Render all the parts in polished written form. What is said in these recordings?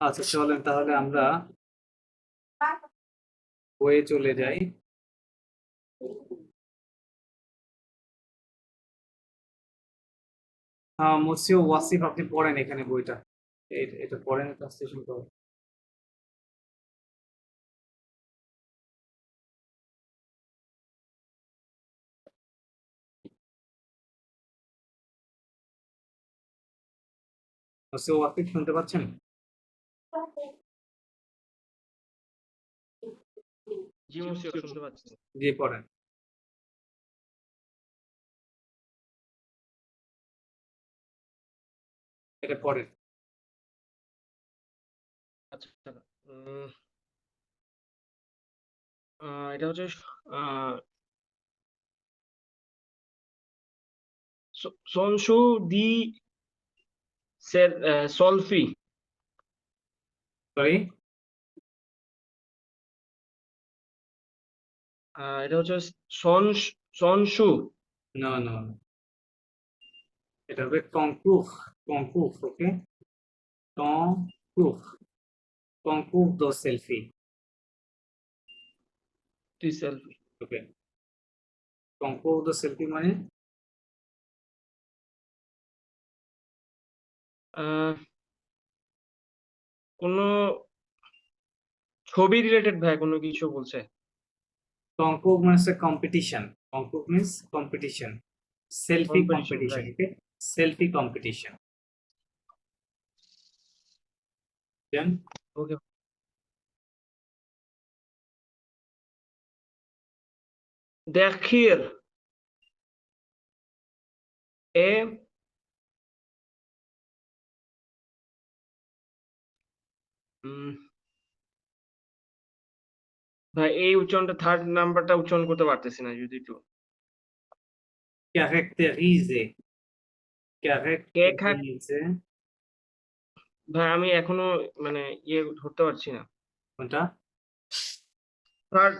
আচ্ছা চলেন তাহলে আমরা বইয়ে চলে যাই। মুসিও ওয়াসিফ আপনি পড়েন এখানে বইটা। এটা পড়েন, ট্রান্সলেশন করেন। মুসিও ওয়াসিফ শুনতে পাচ্ছেন? জি মুসিও শুনতে পাচ্ছি। জি পড়েন। এটা পড়েন। আচ্ছা এটা হচ্ছে সনসু দি সলফি। সরি, এটা হচ্ছে সনসু। নো নো, এটা হবে কংকুফ। কংকুফ, ওকে। কংকুফ, কংকুফ দো সেলফি। দি সেলফি। ওকে, কংকুফ দো সেলফি মানে কোনো ছবি রিলেটেড ভাই কোনো কিছু বলছে? কংকুফ মানে কম্পিটিশন। কংকুফ means competition, selfie competition, competition, right. Okay. Selfie competition, then okay. দেখির এ ভাই এই উচ্চারণটা থার্ড নাম্বারটা উচ্চারণ করতে পারতেছি না, যদি একটু caractériser, কেক হ্যাক। caractériser, ভাই আমি এখনো মানে ইয়ে ধরতে পারছি না, কোনটা?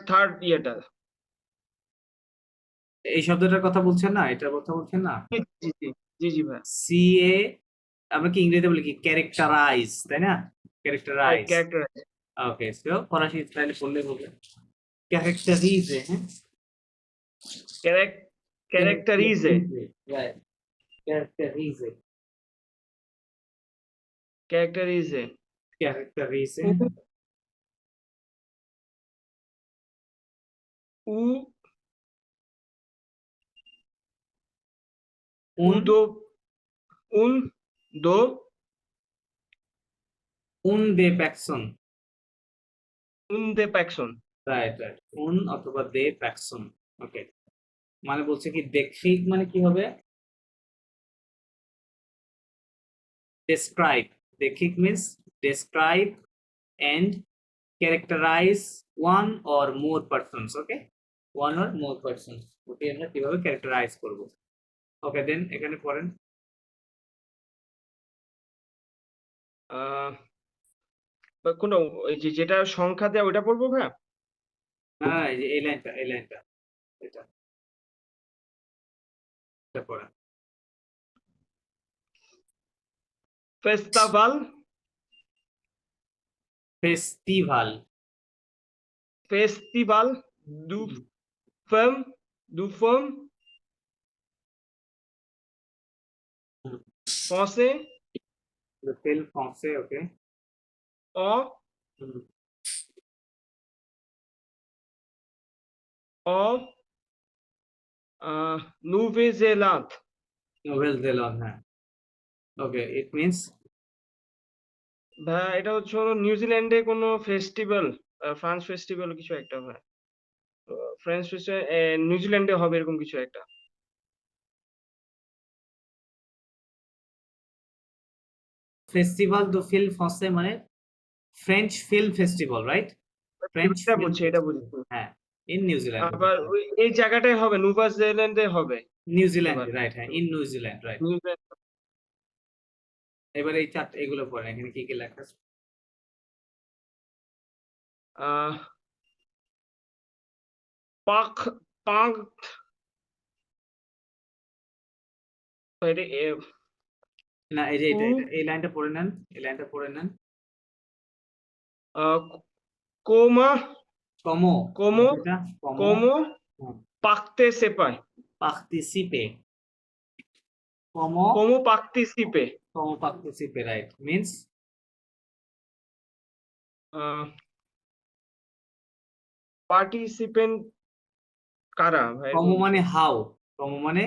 থার্ড ইয়েটা। এই শব্দটার কথা বলছেন না, এটার কথা বলছেন না? জি জি জি জি জি ভাই। সি এ, আমরা কি ইংরেজিতে বলি কি ক্যারেক্টারাইজ, তাই না? ক্যারেক্টারাইজ। ক্যারেক্টার। ওকে, সো ফরাসি স্টাইলে পড়লে বলবেন ক্যারেক্টারিজে, হ্যাঁ। ক্যারেক্টারিজে। রাইট, ক্যারেক্টারিজে, ক্যারেক্টারিজে। ক্যারেক্টারিজে। উ উন, উদো উন দো উন দে প্যাকসন। উন দে প্যাকশন। রাইট রাইট, উন অথবা দে প্যাকসন। ওকে, মানে বলছে কি দেখি মানে কি হবে? describe. Dekik means describe and characterize one or more persons. Okay, one or more persons. Okay, আমরা কিভাবে characterize করব? Okay, then এখানে পড়েন। কোনটা? ওই যেটা সংখ্যা দেয়া ওইটা পড়বো ভাই? না না, এই যে এই লাইনটা, এই লাইনটা, এটা এটা পড়েন। ফেস্তাভাল। ফেস্টিভাল। ফেস্টিভাল দু ফেম দু ফেম ফসে ফেল ফ্রান্সে, ওকে। অ অ নুভেজেলান্ড। নোভেল জেলন, হ্যাঁ। ওকে, ইট মিনস ভাই এটা হচ্ছে হলো নিউজিল্যান্ডে কোনো ফেস্টিভ্যাল, ফ্রান্স ফেস্টিভ্যাল কিছু একটা ভাই। ফ্রেঞ্চ ফেস্টিভ্যাল নিউজিল্যান্ডে হবে এরকম কিছু একটা। ফেস্টিভাল দু ফিল ফ্রান্সে মানে French film festival, right? French এটা ফিল্ম বলছি, এটা ফেস্টিভ্যাল, বুঝছি। হ্যাঁ, ইন নিউজিল্যান্ড। আবার এই জায়গাটায় হবে, নিউজিল্যান্ডে হবে নিউজিল্যান্ড, এবার। রাইট, হ্যাঁ, ইন নিউজিল্যান্ড, রাইট। নিউজিল্যান্ড। এবার এই চারটে এগুলো পড়েন, এখানে কি কি লেখা আছে? আহ পাক পাক এটা না, এই যে উ এটা এই লাইনটা পড়ে নেন, এই লাইনটা পড়ে নেন। আহ, কোমা como como এটা como como হুম, participe participe como como participe como participe right means participant কারা ভাই এরকম como কিছু মানে how como মানে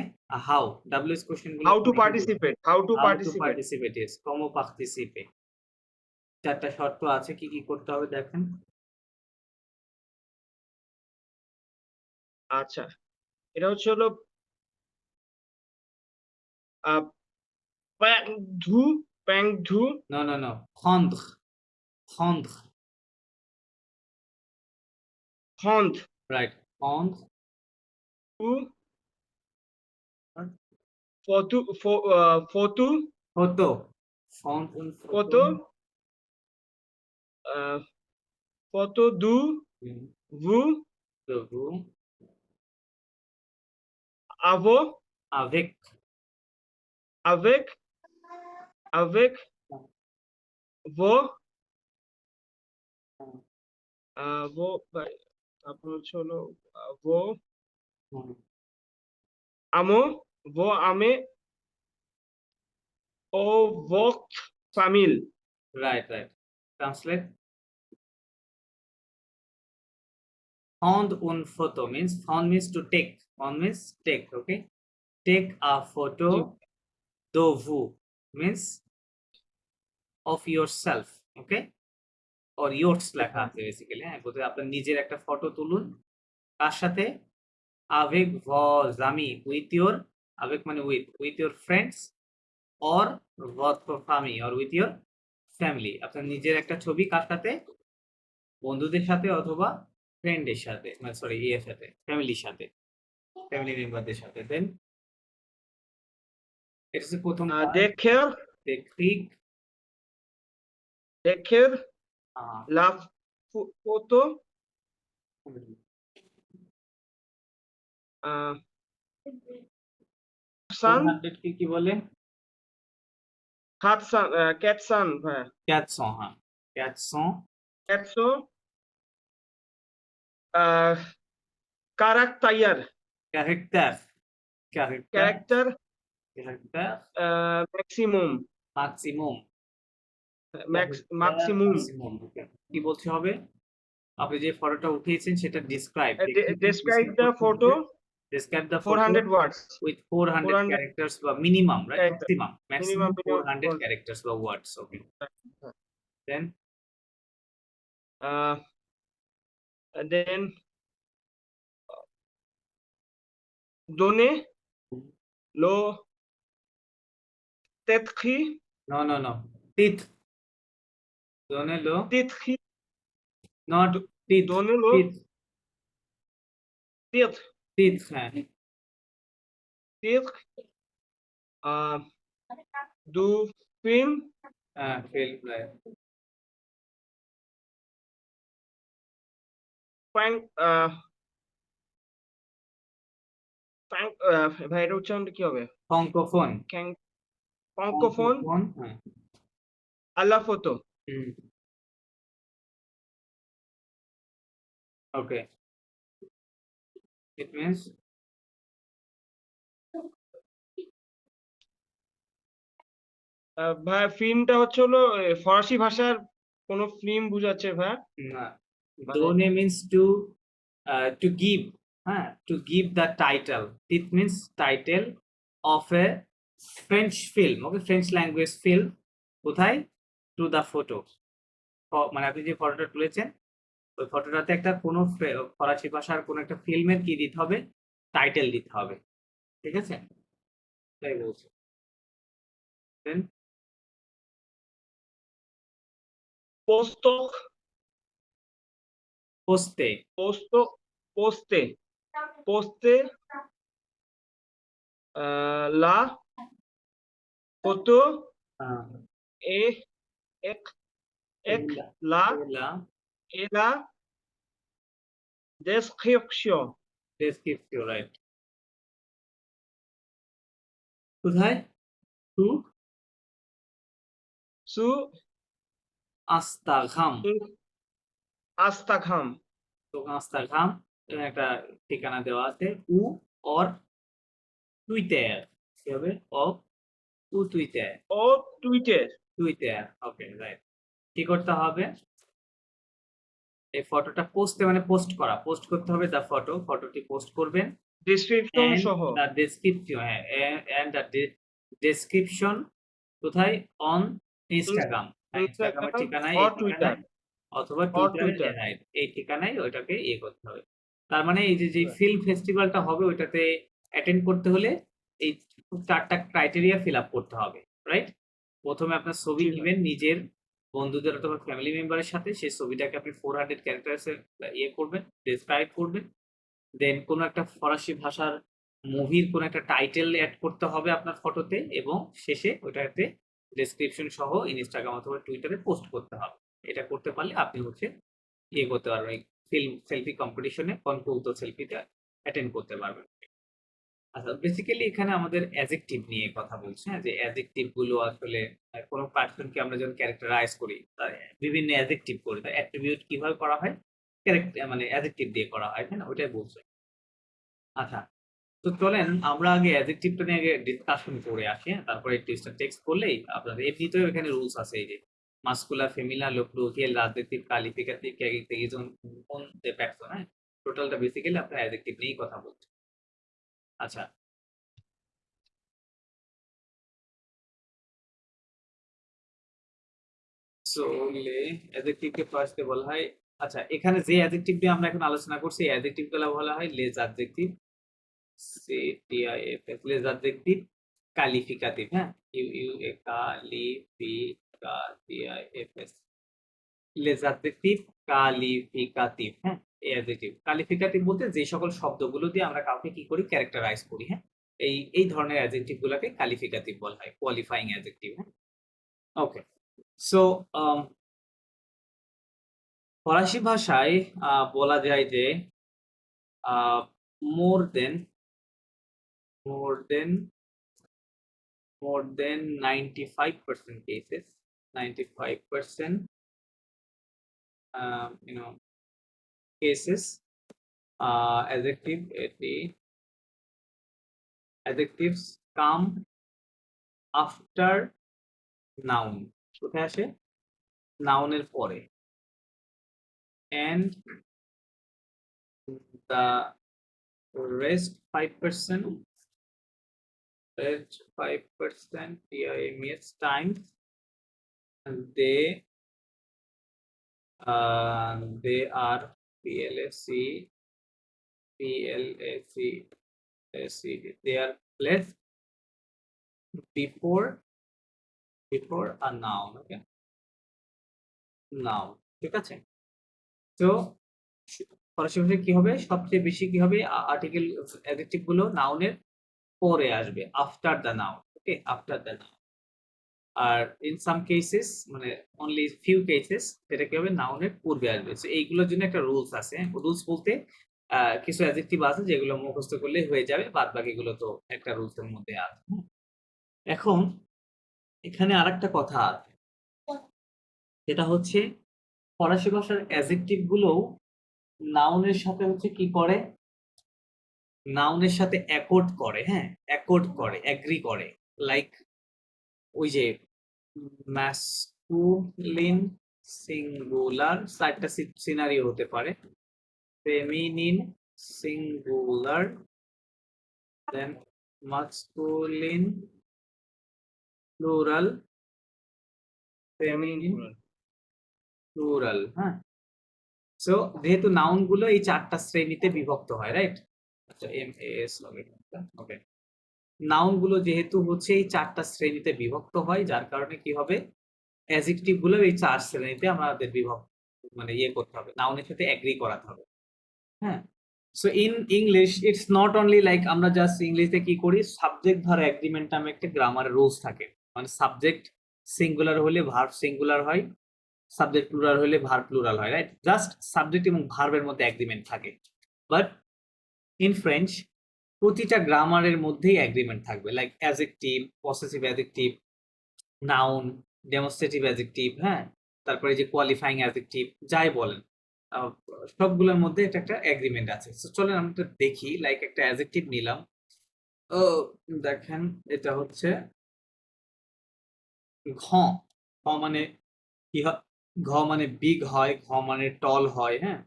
how ws কোশ্চেন গুলো হাউ টু অনেকে বলছে participate how to how to participate participate is como participe চারটা শর্ত আছে কি কি করতে হবে দেখেন আচ্ছা এটা হচ্ছে হলো প্যাং ধু প্যাং ধু no no no prendre prendre হন্থ right prendre টু ফতু ফতু photo prendre une photo ফটো ফটো দু ভু de vous আভো avec avec avec vos vos তারপর হচ্ছে হলো vos amo vos ame o votre famille right right translate prendre une photo means prendre means to take prendre means take okay take a photo G de vous means of yourself okay or yours লেখা আছে basically হ্যাঁ বোধহয় আপনার নিজের একটা photo তুলুন কার সাথে avec vos amis with your avec মানে with your friends or votre family or with your family আপনার নিজের একটা ছবি কার সাথে বন্ধুদের সাথে অথবা ফ্রেন্ডের সাথে মানে সরি ইয়ের সাথে ফ্যামিলির সাথে ফ্যামিলি মেম্বারদের সাথে দেন এটা হচ্ছে প্রথম কাজ décrire technique décrire la photo san 400 কি বলে 400 400 হ্যাঁ 400 হ্যাঁ 400 400 caractère caractère caractère caractère caractère maximum maximum maximum maximum কি বলতে হবে আপনি যে ফটোটা উঠিয়েছেন সেটা describe describe the photo describe the photo 400 words with 400 400 characters বা minimum right character maximum minimum 400 characters বা words okay then uh, then donner le titre no no no teeth donner le titre not teeth donner le teeth titre teeth হ্যাঁ titre du film fail right frank frank ভাই এটা উচ্চারণটা কি হবে francophone francophone হ্যাঁ à la photo hmm okay it means ভাই ফিল্মটা হচ্ছে হলো ফরাসি ভাষার কোন ফিল্ম বুঝাচ্ছে ভাই না মানে donner means to give to give the title it means title of a French film okay French language film কোথায় to the photo মানে আপনি যে ফটোটা তুলেছেন ওই ফটোটাতে একটা কোনো ফরাসি ভাষার কোনো একটা ফিল্মের কি দিতে হবে টাইটেল দিতে হবে ঠিক আছে তাই বলছি Then, পোস্ত poste পোস্ত পোস্তে পোস্তে la photo et ek ek la la et la description description right কোথায় to sur Instagram আস্তাখাম। Instagram এর একটা ঠিকানা দেওয়া আছে উ অর টুইটার কি হবে উ টুইটার ও টুইটার। টুইটার ওকে রাইট কি করতে হবে এই ফটোটা পোস্ট করতে হবে ফটোটি পোস্ট করবেন ডেসক্রিপশন and সহ। the description and the description কোথায় অন ইনস্টাগ্রাম ইনস্টাগ্রামের ইনস্টাগ্রাম ঠিকানায় অর এই টুইটার ঠিকানায় অথবা অর টুইটারে টুইটার। রাইট এই ঠিকানায় ওইটাকে ইয়ে করতে হবে তার মানে এই যে ফিল্ম ফেস্টিভ্যালটা হবে ওইটাতে অ্যাটেন্ড করতে হলে এই 4টা ক্রাইটেরিয়া ফিল আপ করতে হবে রাইট প্রথমে আপনার ছবি জি ভাই। নেবেন নিজের বন্ধুদের অথবা ফ্যামিলি মেম্বারের সাথে সেই ছবিটাকে আপনি 400 ক্যারেক্টার্সে ইয়ে করবেন ডেসক্রাইব করবেন দেন কোনো একটা ফরাসি ভাষার মুভির কোনো একটা টাইটেল অ্যাড করতে হবে আপনার ফটোতে এবং শেষে ওটাতে ডেসক্রিপশন সহ ইনস্টাগ্রাম অথবা টুইটারে পোস্ট করতে হবে এটা করতে পারলে আপনি হচ্ছে ইয়ে করতে পারবেন ফিল্ম সেলফি কম্পিটিশনে কনকৌত সেলফিতে অ্যাটেন্ড করতে পারবেন আচ্ছা বেসিক্যালি এখানে আমাদের অ্যাডজেক্টিভ নিয়ে কথা বলছি হ্যাঁ যে অ্যাডজেক্টিভ গুলো আসলে কোনো পার্সনকে আমরা যখন ক্যারেক্টারাইজ করি তার বিভিন্ন অ্যাডজেক্টিভ করি তার অ্যাট্রিবিউট কিভাবে করা হয় ক্যারেক্টার মানে অ্যাডজেক্টিভ দিয়ে করা হয় তাই না ওটাই বলছে আচ্ছা তো চলেন আমরা আগে অ্যাডজেক্টিভটা নিয়ে আগে ডিসকাশন করে আসি হ্যাঁ তারপরে টেক্সট টেক্সট করলেই আপনাদের এমনিতেও এখানে রুলস আছে এই যে মাস্কুলার ফেমিনার লোকলোকিয়াল অ্যাডজেক্টিভ কোয়ালিফিকেটিভ ক্যারেক্টারিজম কোন যে পারসন হ্যাঁ টোটালটা বেসিক্যালি আপনার অ্যাডজেক্টিভ নিয়েই কথা বলছে আচ্ছা সো অ্যাডজেক্টিভকে ফার্স্টে বলা হয় আচ্ছা এখানে যে অ্যাডজেক্টিভ দিয়ে আমরা এখন আলোচনা করছি এই অ্যাডজেক্টিভ গুলো বলা হয় লেজ অ্যাডজেক্টিভ CTIFF লেজ অ্যাডজেক্টিভ কালিফিকাটিভ হ্যাঁ UUA লেজ অ্যাডজেক্টিভ কালিফিকাটিভ হ্যাঁ এই অ্যাডজেক্টিভ কালিফিকাটিভ বলতে যে সকল শব্দগুলো দিয়ে আমরা কাউকে কি করি ক্যারেক্টারাইজ করি হ্যাঁ এই ধরনের অ্যাডজেক্টিভ গুলোকে কালিফিকাটিভ বলা হয় কোয়ালিফাইং অ্যাডজেক্টিভ হ্যাঁ ওকে সো ফরাসি ভাষায় বলা যায় যে মোর দেন মোর দেন more than 95% cases 95% cases adjectives come after noun কোথায় আসে নাউনের পরে and the rest 5% PIMS times they are PLAC they are placed before a noun okay noun ঠিক আছে তো ফরাসি ভাষায় কি হবে সবচেয়ে বেশি কি হবে আর্টিকেল অ্যাডজেক্টিভ গুলো নাউনের পরে আসবে after the noun okay after the noun আর ইন সাম কেসেস মানে অনলি ফিউ কেসেস সেটা কি হবে নাউনের পূর্বে আসবে সো এইগুলোর জন্য একটা রুলস আছে রুলস বলতে কিছু অ্যাডজেক্টিভ আছে যেগুলো মুখস্থ করলে হয়ে যাবে বাদ বাকিগুলো তো একটা রুলসের মধ্যে আছে এখন এখানে আরেকটা কথা আছে যেটা হচ্ছে ফরাসি ভাষার অ্যাডজেক্টিভ গুলো নাউনের সাথে হচ্ছে কি করে নাউনের সাথে অ্যাকর্ড করে হ্যাঁ অ্যাকর্ড করে অ্যাগ্রি করে লাইক ওই যে ম্যাসকুলিন সিঙ্গুলার চারটা সিনারিও হতে পারে ফেমিনিন সিঙ্গুলার দেন মাস্কুলিন প্লুরাল ফেমিনিন প্লুরাল হ্যাঁ সো যেহেতু নাউন গুলো এই 4টা শ্রেণীতে বিভক্ত হয় রাইট আচ্ছা MAS ওকে নাউন গুলো যেহেতু হচ্ছে এই 4টা শ্রেণীতে বিভক্ত হয় যার কারণে কি হবে অ্যাডজেক্টিভ গুলো এই 4 শ্রেণীতে আমাদের বিভক্ত মানে ইয়ে করতে হবে নাউনের সাথে এগ্রি করাতে হবে হ্যাঁ so in English it's not only like আমরা জাস্ট ইংলিশে কি করি সাবজেক্ট ভার এগ্রিমেন্ট নামে একটা গ্রামারের রুলস থাকে মানে সাবজেক্ট সিঙ্গুলার হলে ভার্ব সিঙ্গুলার হয় সাবজেক্ট প্লুরাল হলে ভার্ব প্লুরাল হয় রাইট জাস্ট সাবজেক্ট এবং ভার্বের মধ্যে এগ্রিমেন্ট থাকে বাট ইন ফ্রেঞ্চ প্রতিটা গ্রামারের মধ্যেই এগ্রিমেন্ট থাকবে like adjective possessive adjective noun demonstrative adjective হ্যাঁ তারপরে যে কোয়ালিফাইং অ্যাডজেক্টিভ যাই বলেন আহ, সবগুলোর মধ্যে এটা একটা এগ্রিমেন্ট আছে। তো চলেন আমরা এটা দেখি। লাইক একটা অ্যাডজেক্টিভ নিলাম। ও দেখেন, এটা হচ্ছে ঘ। ঘ মানে কি হয়? ঘ মানে বিগ হয়, ঘ মানে টল হয়, হ্যাঁ।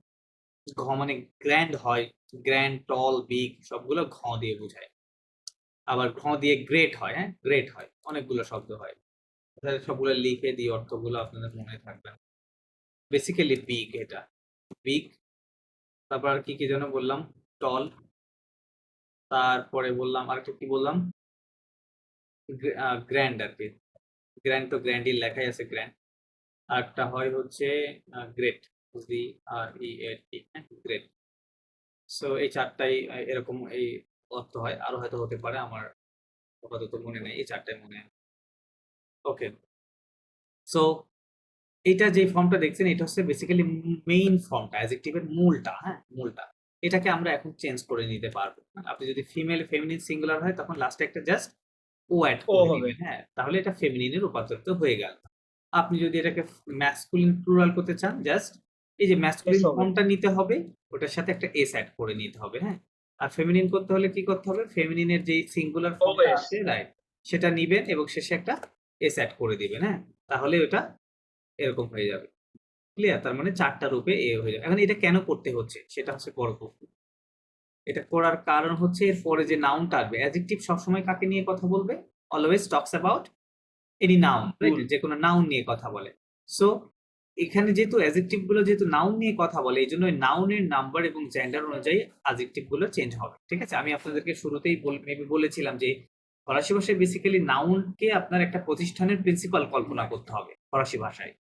ঘ মানে গ্র্যান্ড হয়, গ্র্যান্ড, টল, বিগ সবগুলো ঘ দিয়ে বোঝায়। আবার ঘ দিয়ে গ্রেট হয়, হ্যাঁ, গ্রেট হয়, অনেকগুলো শব্দ হয়। তাহলে সবগুলো লিখে দিই, অর্থগুলো আপনাদের মনে থাকবে। বেসিক্যালি বিগ, এটা বিগ। তারপর আর কি কি যেন বললাম, টল। তারপরে বললাম আর কি বললাম, গ্র্যান্ড আর কি। গ্র্যান্ড তো গ্র্যান্ডই লেখাই আছে, গ্র্যান্ড। আরেকটা হয় হচ্ছে গ্রেট, জি আর ই এ টি, গ্রেট। সো এই চারটাই এরকম এই অর্থ হয়, আরো হয়তো হতে পারে, আমার আপাতত মনে নেই, এই চারটাই মনে। ওকে, সো এটা যে ফর্মটা দেখছেন এটা হচ্ছে বেসিক্যালি মেইন ফর্মটা, অ্যাডজেক্টিভের মূলটা, হ্যাঁ, মূলটা। এটাকে আমরা এখন চেঞ্জ করে নিতে পারবো। আপনি যদি ফিমেল ফেমিনিন সিঙ্গুলার হয় তখন লাস্টে একটা জাস্ট ও অ্যাড ও করে হবে। দিবেন, হ্যাঁ, তাহলে এটা ফেমিনিনে রূপান্তরিত হয়ে গেল। আপনি যদি এটাকে ম্যাসকুলিন প্লুরাল করতে চান, জাস্ট এই যে এস ম্যাসকুলিন হবে। ফর্মটা নিতে হবে, ওটার সাথে একটা এস অ্যাড করে নিতে হবে, হ্যাঁ। আর ফেমিনিন করতে হলে কি করতে হবে? ফেমিনিনের যে সিঙ্গুলার ও ফর্মটা এস। আছে, রাইট, সেটা নিবেন এবং শেষে একটা এস অ্যাড করে দিবেন, হ্যাঁ। তাহলে ওটা এরকম হয়ে যাবে। ক্লিয়ার? তার মানে ৪ টা রূপে এ হয়ে যাবে। এখন এটা কেন করতে হচ্ছে সেটা হচ্ছে বড় প্রশ্ন। এটা করার কারণ হচ্ছে এর পরে যে নাউনটা আসবে, অ্যাডজেক্টিভ সবসময় কাকে নিয়ে কথা বলবে? Always talks about any noun, right? ভুল। যে কোনো নাউন নিয়ে কথা বলে। সো এখানে যেহেতু অ্যাডজেক্টিভ গুলো যেহেতু নাউন নিয়ে কথা বলে, এইজন্য ওই নাউনের নাম্বার এবং জেন্ডার অনুযায়ী অ্যাডজেক্টিভ গুলো চেঞ্জ হবে। ঠিক আছে? আমি আপনাদেরকে শুরুতেই মেবি বলেছিলাম যে ফরাসি ভাষায় বেসিক্যালি নাউনকে আপনার একটা প্রতিষ্ঠানের প্রিন্সিপাল কল্পনা করতে হবে ফরাসি ভাষায়।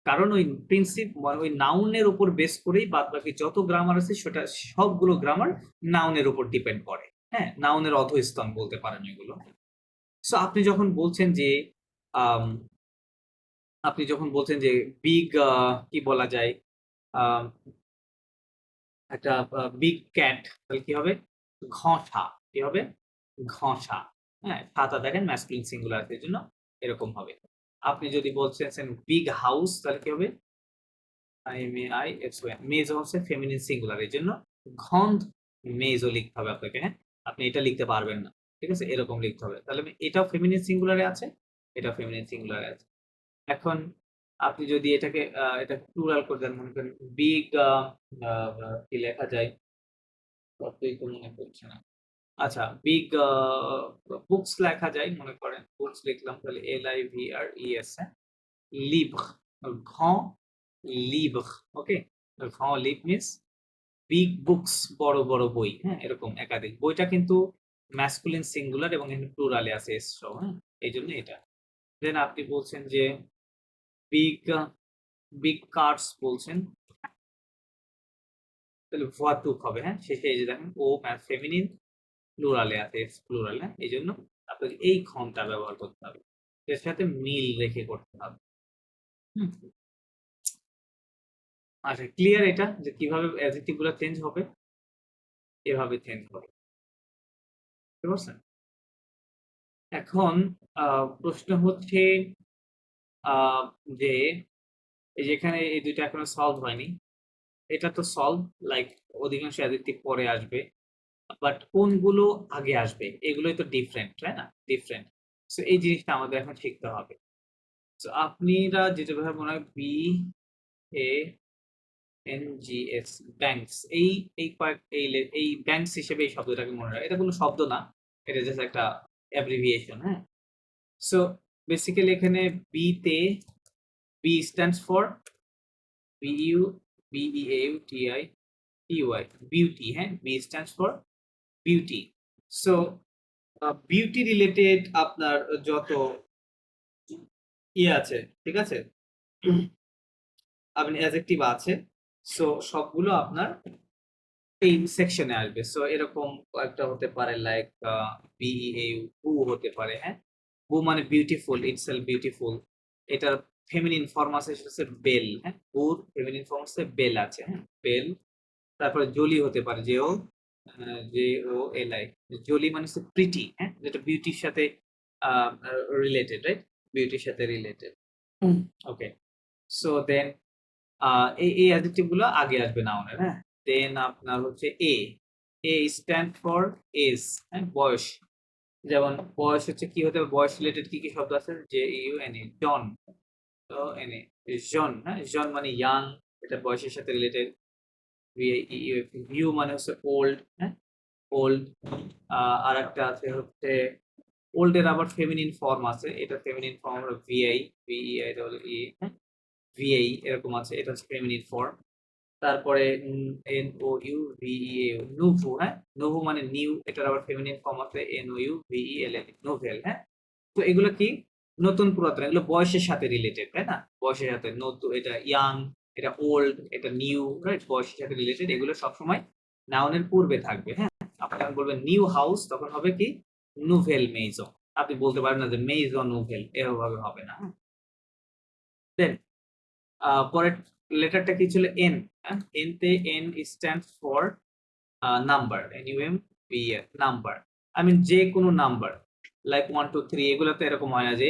কারণ ওই ওই নাউনের উপর বেস করেই বাদবাকি যত গ্রামার আছে সেটা সবগুলো গ্রামার নাউনের উপর ডিপেন্ড করে। হ্যাঁ, নাউনের অধস্তন বলতে পারেন এগুলো। সো আপনি যখন বলছেন যে আম, আপনি যখন বলছেন যে বিগ, কি বলা যায়, আহ, একটা বিগ ক্যাট, তাহলে কি হবে? ঘষা। কি হবে? ঘষা। হ্যাঁ, ছাতা দেখেন ম্যাসকুলিন সিঙ্গুলার এর জন্য এরকম হবে। আপনি যদি বলছেন বিগ হাউস, তাহলে কি হবে? মেজো হচ্ছে ফেমিনিন সিঙ্গুলার, এর জন্য ঘন্দ মেজো লিখতে হবে আপনাকে, হ্যাঁ। আপনি এটা লিখতে পারবেন না, ঠিক আছে, এরকম লিখতে হবে। তাহলে এটাও ফেমিনিন সিঙ্গুলারে আছে, এটাও ফেমিনিন সিঙ্গুলারে আছে। এখন আপনি যদি এটাকে এটা প্লুরাল করে দেন, মনে করেন বিগ, কি লেখা যায়, অতই তো মনে পড়ছে না। আচ্ছা, বিগ বুকস লেখা যায়, মনে করেন বুকস লিখলাম, তাহলে LIVRES, লিভ্র, ঘ লিভ্র। ওকে, ঘ লিভ মিন্স বিগ বুকস, বড় বড় বই, হ্যাঁ, এরকম একাধিক। বইটা কিন্তু ম্যাসকুলিন সিঙ্গুলার এবং এখানে প্লুরালে আছে এস সহ, হ্যাঁ, এই জন্য এটা। দেন আপনি বলছেন যে বিগ বিগ কার্স বলছেন, তাহলে ভয়াতুক হবে, হ্যাঁ, শেষে এই যে দেখেন ও ফেমিনিন প্লুরালে আছে, এক্স প্লুরাল, হ্যাঁ, এই জন্য আপনাকে এই ক্ষমতা ব্যবহার করতে হবে, এর সাথে মিল রেখে করতে হবে। হুম। আচ্ছা, ক্লিয়ার এটা যে কিভাবে অ্যাডজেক্টিভ গুলো চেঞ্জ হবে? এভাবে চেঞ্জ হবে, বুঝতে পারছেন? এখন প্রশ্ন হচ্ছে আহ, যে এই যে এখানে এই দুইটা এখনো সলভ হয়নি। এটা তো সলভ, লাইক অধিকাংশ অ্যাডজেক্টিভ পরে আসবে, বাট কোনগুলো আগে আসবে এগুলোই তো ডিফারেন্ট, তাই না? ডিফারেন্ট। সো এই জিনিসটা আমাদের এখন শিখতে হবে। তো আপনারা যেটা ভাবে মনে হয় BANGS, ব্যাংকস, এই এই কয়েক এই ব্যাংকস হিসেবে এই শব্দটাকে মনে রাখা, এটা কোনো শব্দ না, এটা জাস্ট একটা অ্যাব্রিভিয়েশন, হ্যাঁ। সো বেসিক্যালি এখানে বি তে, B stands for BEAUTI beauty, হ্যাঁ, B stands for beauty. So beauty related আপনার যত আছে, ঠিক আছে, আপনি অ্যাডজেক্টিভ আছে, সো সবগুলো আপনার এই সেকশনে আসবে। সো এরকম একটা হতে পারে, লাইক BEAU, বু হতে পারে, হ্যাঁ। বু মানে বিউটিফুল, ইটসেলফ বিউটিফুল। এটার ফেমিনিন ফর্ম আছে সেটা হচ্ছে বেল, হ্যাঁ, বুর ফেমিনিন ফর্ম হচ্ছে বেল আছে, হ্যাঁ, বেল। তারপরে জলি হতে পারে, JOLI, জলি মানে হচ্ছে প্রিটি, হ্যাঁ, যেটা বিউটির সাথে রিলেটেড, রাইট, বিউটির সাথে রিলেটেড। ওকে, সো দেন এই অ্যাডজেক্টিভ গুলো আগে আসবে নাউনের, হ্যাঁ। দেন আপনার হচ্ছে এ স্ট্যান্ড ফর এজ, হ্যাঁ, বয়স। যেমন বয়স হচ্ছে কি হতে হবে, বয়স রিলেটেড কি কি শব্দ আছে, জে ইউ এন এ, জন, তো এন এ, জন, হ্যাঁ, জন মানে ইয়াং, এটা বয়সের সাথে রিলেটেড। ভিউ মানে হচ্ছে ওল্ড, হ্যাঁ, ওল্ড। আর একটা আছে হচ্ছে ওল্ড এর আবার ফেমিনিন ফর্ম আছে, এটা ফেমিনিন ফর্ম হলো ভিআই, ভিই ডবল ই, হ্যাঁ, ভিআই এরকম আছে, এটা হচ্ছে ফেমিনিন ফর্ম। তারপরে N O U V E, A, হ্যাঁ, নুভু মানে নিউ, এটার আবার ফেমিনিন ফর্ম আছে N O U V E L, L, হ্যাঁ। তো এগুলো কি নতুন পুরাতন, এগুলো বয়সের সাথে রিলেটেড, তাই না, বয়সের সাথে নতুন, এটা ইয়াং, এটা ওল্ড, এটা নিউ, রাইট, বয়সের সাথে রিলেটেড, এগুলো সবসময় নাউনের পূর্বে থাকবে, হ্যাঁ। আপনি যখন বলবেন নিউ হাউস, তখন হবে কি নুভেল মেইজো। আপনি বলতে পারেন না যে মেইজো নুভেল, এভাবে হবে না, হ্যাঁ। দেন পরের লেটারটা কি ছিল, এন, হ্যাঁ, এন তে N stands for number, N U M B A, number. I mean যে কোনো নাম্বার, লাইক 1 2 3, এগুলো তো এরকম হয় না যে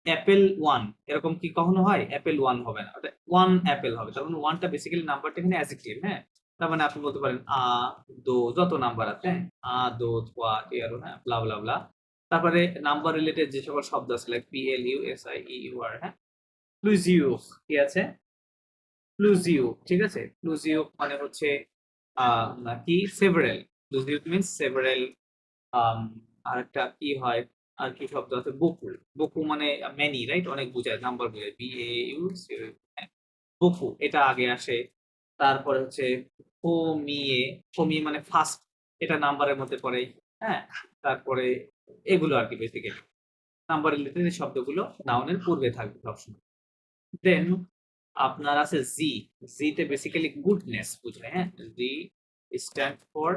অ্যাপেল 1, এরকম কি কখনো হয়, অ্যাপেল 1 হবে না, ওটা 1 অ্যাপেল হবে। তখন 1টা বেসিক্যালি নাম্বারটা এখানে অ্যাডজেক্টিভ, হ্যাঁ। তার মানে আপনি বলতে পারেন দো, যত নাম্বার আছে, হ্যাঁ, দো, থোয়া, টিয়ারো, হ্যাঁ, ব্লা ব্লা ব্লা। তারপরে নাম্বার রিলেটেড যে সকল শব্দ আছে, like P L U S I E U R, হ্যাঁ, প্লুজিও, কি আছে, প্লুজিও, ঠিক আছে, প্লুজিও মানে হচ্ছে কি সেভারেল, প্লুজিও মিন্স সেভারেল। আরেকটা কি হয়, আর কি শব্দ আছে, বকু, বকু মানে মেনি, রাইট, অনেক বোঝায়, নাম্বার বোঝায়, বি এ ইউ, বকু, এটা আগে আসে। তারপরে হচ্ছে ফোমিয়ে, ফোমিয়ে মানে ফার্স্ট, এটা নাম্বারের মধ্যে পড়ে, হ্যাঁ। তারপরে এগুলো আর কি বেসিক্যালি নাম্বার রিলেটেড শব্দগুলো নাউনের পূর্বে থাকবে সবসময়। দেন আপনার আছে জি, জি তে বেসিক্যালি গুডনেস বোঝায়, হ্যাঁ, G stand for,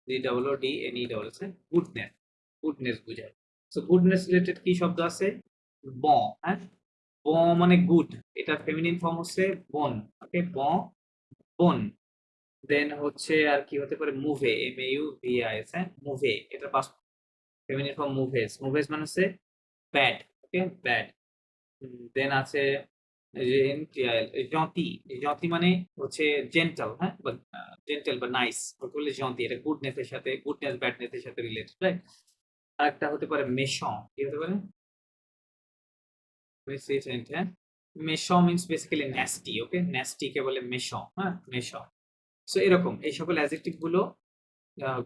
G double O D N E double S, goodness, goodness বোঝায়। সো গুডনেস রিলেটেড কি শব্দ আছে, ব, হ্যাঁ, ব মানে গুড, এটা ফেমিনিন ফর্ম হচ্ছে বন, ওকে, ব, বন। দেন হচ্ছে আর কি হতে পারে, মুভে, M A U V I S, হ্যাঁ, মুভে, এটা পাস ফেমিনিন ফর্ম মুভেস, মুভেস মানে হচ্ছে ব্যাড, ওকে, ব্যাড। দেন আছে জঁতি, জঁতি মানে হচ্ছে জেন্টাল, হ্যাঁ, জেন্টাল বা নাইস, বললে জঁতি, এটা গুডনেস এর সাথে, গুডনেস ব্যাডনেস এর সাথে রিলেটেড, রাইট। আরেকটা হতে পারে মেশন, কি হতে পারে, মেসিসেন্ট, হ্যাঁ, মেশন মিন্স বেসিক্যালি ন্যাস্টি, ওকে, ন্যাস্টি কে বলে মেশন, হ্যাঁ, মেশন। সো এরকম এই সকল অ্যাডজেক্টিভ গুলো আহ,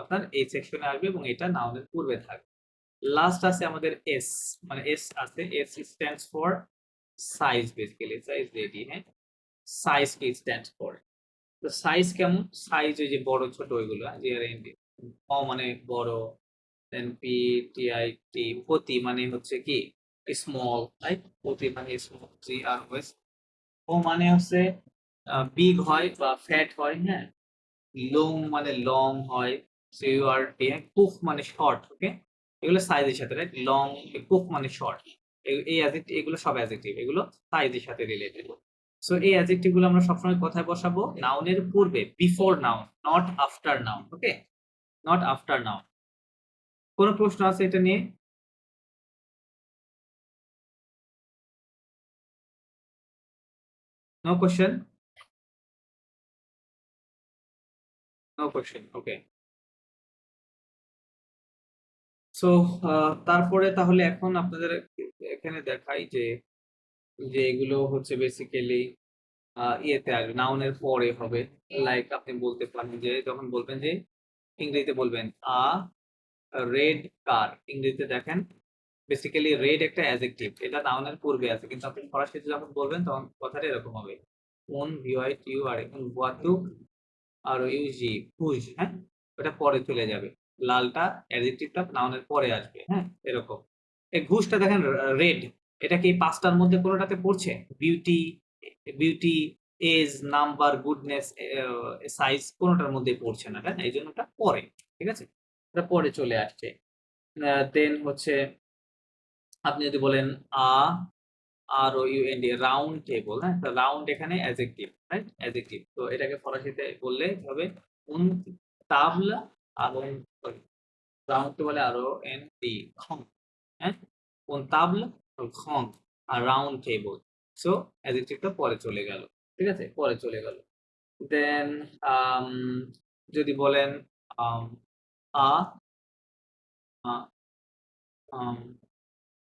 আপনার এই সেকশনে আসবে এবং এটা নাউনের পূর্বে থাকবে। লাস্ট আছে আমাদের এস, মানে এস আছে, S stands for size, basically size ready, হ্যাঁ, সাইজ কি স্ট্যান্ডস ফর, তো সাইজ কেমন, সাইজ ওই যে বড় ছোট ওইগুলো, জি আর এন, মানে বড়। দেন পি টি আই টি, পতি মানে হচ্ছে কি স্মল, রাইট, পতি মানে স্মল, জি আর ওয়েস, ও মানে হচ্ছে বিগ হয় বা ফ্যাট হয়, হ্যাঁ, লং মানে লং হয়, সিউআর টি, কুক মানে শর্ট, ওকে, এগুলো সাইজের সাথে, রাইট, লং, কুক মানে শর্ট, এই অ্যাডজেক্টিভ, এগুলো সব অ্যাডজেক্টিভ, এগুলো সাইজের সাথে রিলেটেড। সো এই অ্যাডজেক্টিভ গুলো আমরা সবসময় কোথায় বসাবো, নাউনের পূর্বে, before noun, not after noun, okay, not after noun. কোনো প্রশ্ন আছে এটা নিয়ে? নো কোশ্চেন, নো কোশ্চেন, ওকে। সো তারপরে তাহলে এখন আপনাদের এখানে দেখাই যে যে এগুলো হচ্ছে বেসিক্যালি ইয়েতে আসবে, নাউনের পরে হবে। লাইক আপনি বলতে পারেন যে, যখন বলবেন যে ইংরেজিতে বলবেন আ রেড কার, ইংরেজিতে দেখেন বেসিক্যালি রেড একটা অ্যাডজেক্টিভ, এটা নাউনের পূর্বে আছে, কিন্তু আপনি ফরাসিতে যখন বলবেন তখন কথাটা এরকম হবে, কোন ভিওয়াইট ইউ আর, এখন বুয়াতু আর ইউজি হুজ, হ্যাঁ, ওটা পরে চলে যাবে, লালটা অ্যাডজেক্টিভটা নাউনের পরে আসবে, হ্যাঁ, এরকম। এই ঘুষটা দেখেন রেড, এটা কি পাঁচটার মধ্যে কোনোটাতে পড়ছে, beauty, beauty, age, number, goodness, size, কোনোটার মধ্যে পড়ছে না, তাই না, এই জন্য ওটা পরে, ঠিক আছে, এটা পরে চলে আসছে। দেন হচ্ছে আপনি যদি বলেন আ R O U N D, round table, হ্যাঁ, রাউন্ড এখানে অ্যাডজেক্টিভ, রাইট, অ্যাডজেক্টিভ, তো এটাকে ফরাসিতে বললে হবে উন তাবলা আরো, রাউন্ড কে বলে আরো এন ডি, খং, হ্যাঁ, উন তাবলা খং, আর রাউন্ড টেবল। সো অ্যাডজেক্টিভটা পরে চলে গেল। ঠিক আছে, পরে চলে গেল। দেন যদি বলেন আ আ আম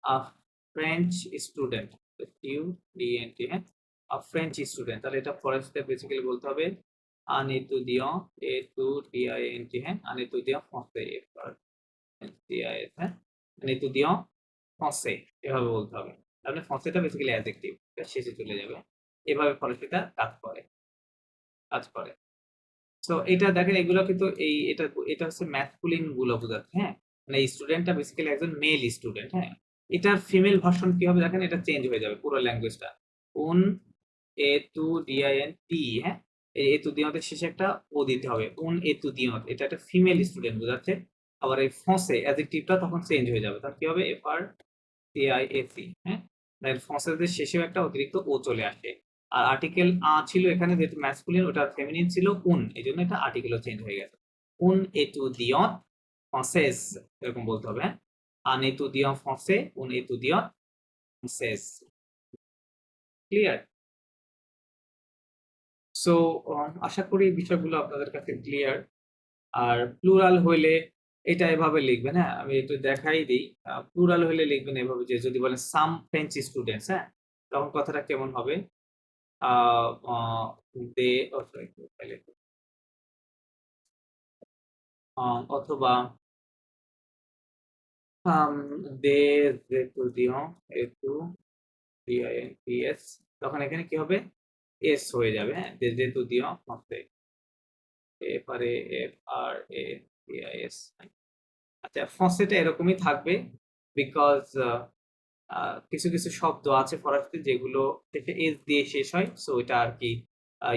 আ ফ্রেঞ্চ স্টুডেন্ট, STUDENT, হ্যাঁ? ফ্রেঞ্চ স্টুডেন্ট, তাহলে এটা ফরেস্টে বেসিক্যালি বলতে হবে un étudiant, ETUDIANT, হ্যাঁ? un étudiant français, FRANCIS, হ্যাঁ? un étudiant français এভাবে বলতে হবে। তাহলে français টা বেসিক্যালি অ্যাডজেক্টিভ, এটা শেষে চলে যাবে। এভাবে ফরেস্টটা কাজ করে। সো এটা দেখেন, এগুলো কিন্তু এটা হচ্ছে ম্যাসকুলিন গুলো বোঝাচ্ছে, হ্যাঁ? মানে এই স্টুডেন্টটা বেসিক্যালি একজন মেল স্টুডেন্ট, হ্যাঁ? এটার ফিমেল ভার্সন কি হবে দেখেন, এটা চেঞ্জ হয়ে যাবে পুরো ল্যাঙ্গুয়েজটা। উন এতুডিআইএনটি, হ্যাঁ? এই এতুদিয়তের শেষে একটা ও দিতে হবে। উন এতুদিয়ত, এটা একটা ফিমেল স্টুডেন্ট বোঝাচ্ছে। আবার এই ফসে অ্যাডজেক্টিভটা তখন চেঞ্জ হয়ে যাবে। তখন কি হবে? FRCIAC, হ্যাঁ? ফসেদের শেষেও একটা অতিরিক্ত ও চলে আসে। আর আর্টিকেল ছিল এখানে, যেহেতু ম্যাসকুলিন, ওটা ফেমিনিন ছিল উন, এজন্য এটা আর্টিকেলও চেঞ্জ হয়ে গেছে। উন এতুদিয়ত ফ্রান্সেস, এরকম বলতে হবে, হ্যাঁ? আন এতুদিয়ত ফ্রান্সে, উন এতুদিয়ত ফ্রান্সেস। ক্লিয়ার? সো আশা করি এই বিষয়গুলো আপনাদের কাছে ক্লিয়ার। আর প্লুরাল হইলে এটা এভাবে লিখবেন, হ্যাঁ? আমি একটু দেখাই দিই। প্লুরাল হইলে লিখবেন এভাবে, যে যদি বলেন সাম ফ্রেঞ্চ স্টুডেন্টস, হ্যাঁ? তখন কথাটা কেমন হবে? আ আ দে ও সরি, অথবা আম des étudiants, ETUDIANTS, তখন এখানে কি হবে? এস হয়ে যাবে, হ্যাঁ? des étudiants français, FRANCIS। আচ্ছা, ফ্রান্সেটা এরকমই থাকবে, বিকজ কিছু শব্দ আছে ফরাসিতে যেগুলো থেকে এস দিয়ে শেষ হয়, সো এটা আর কি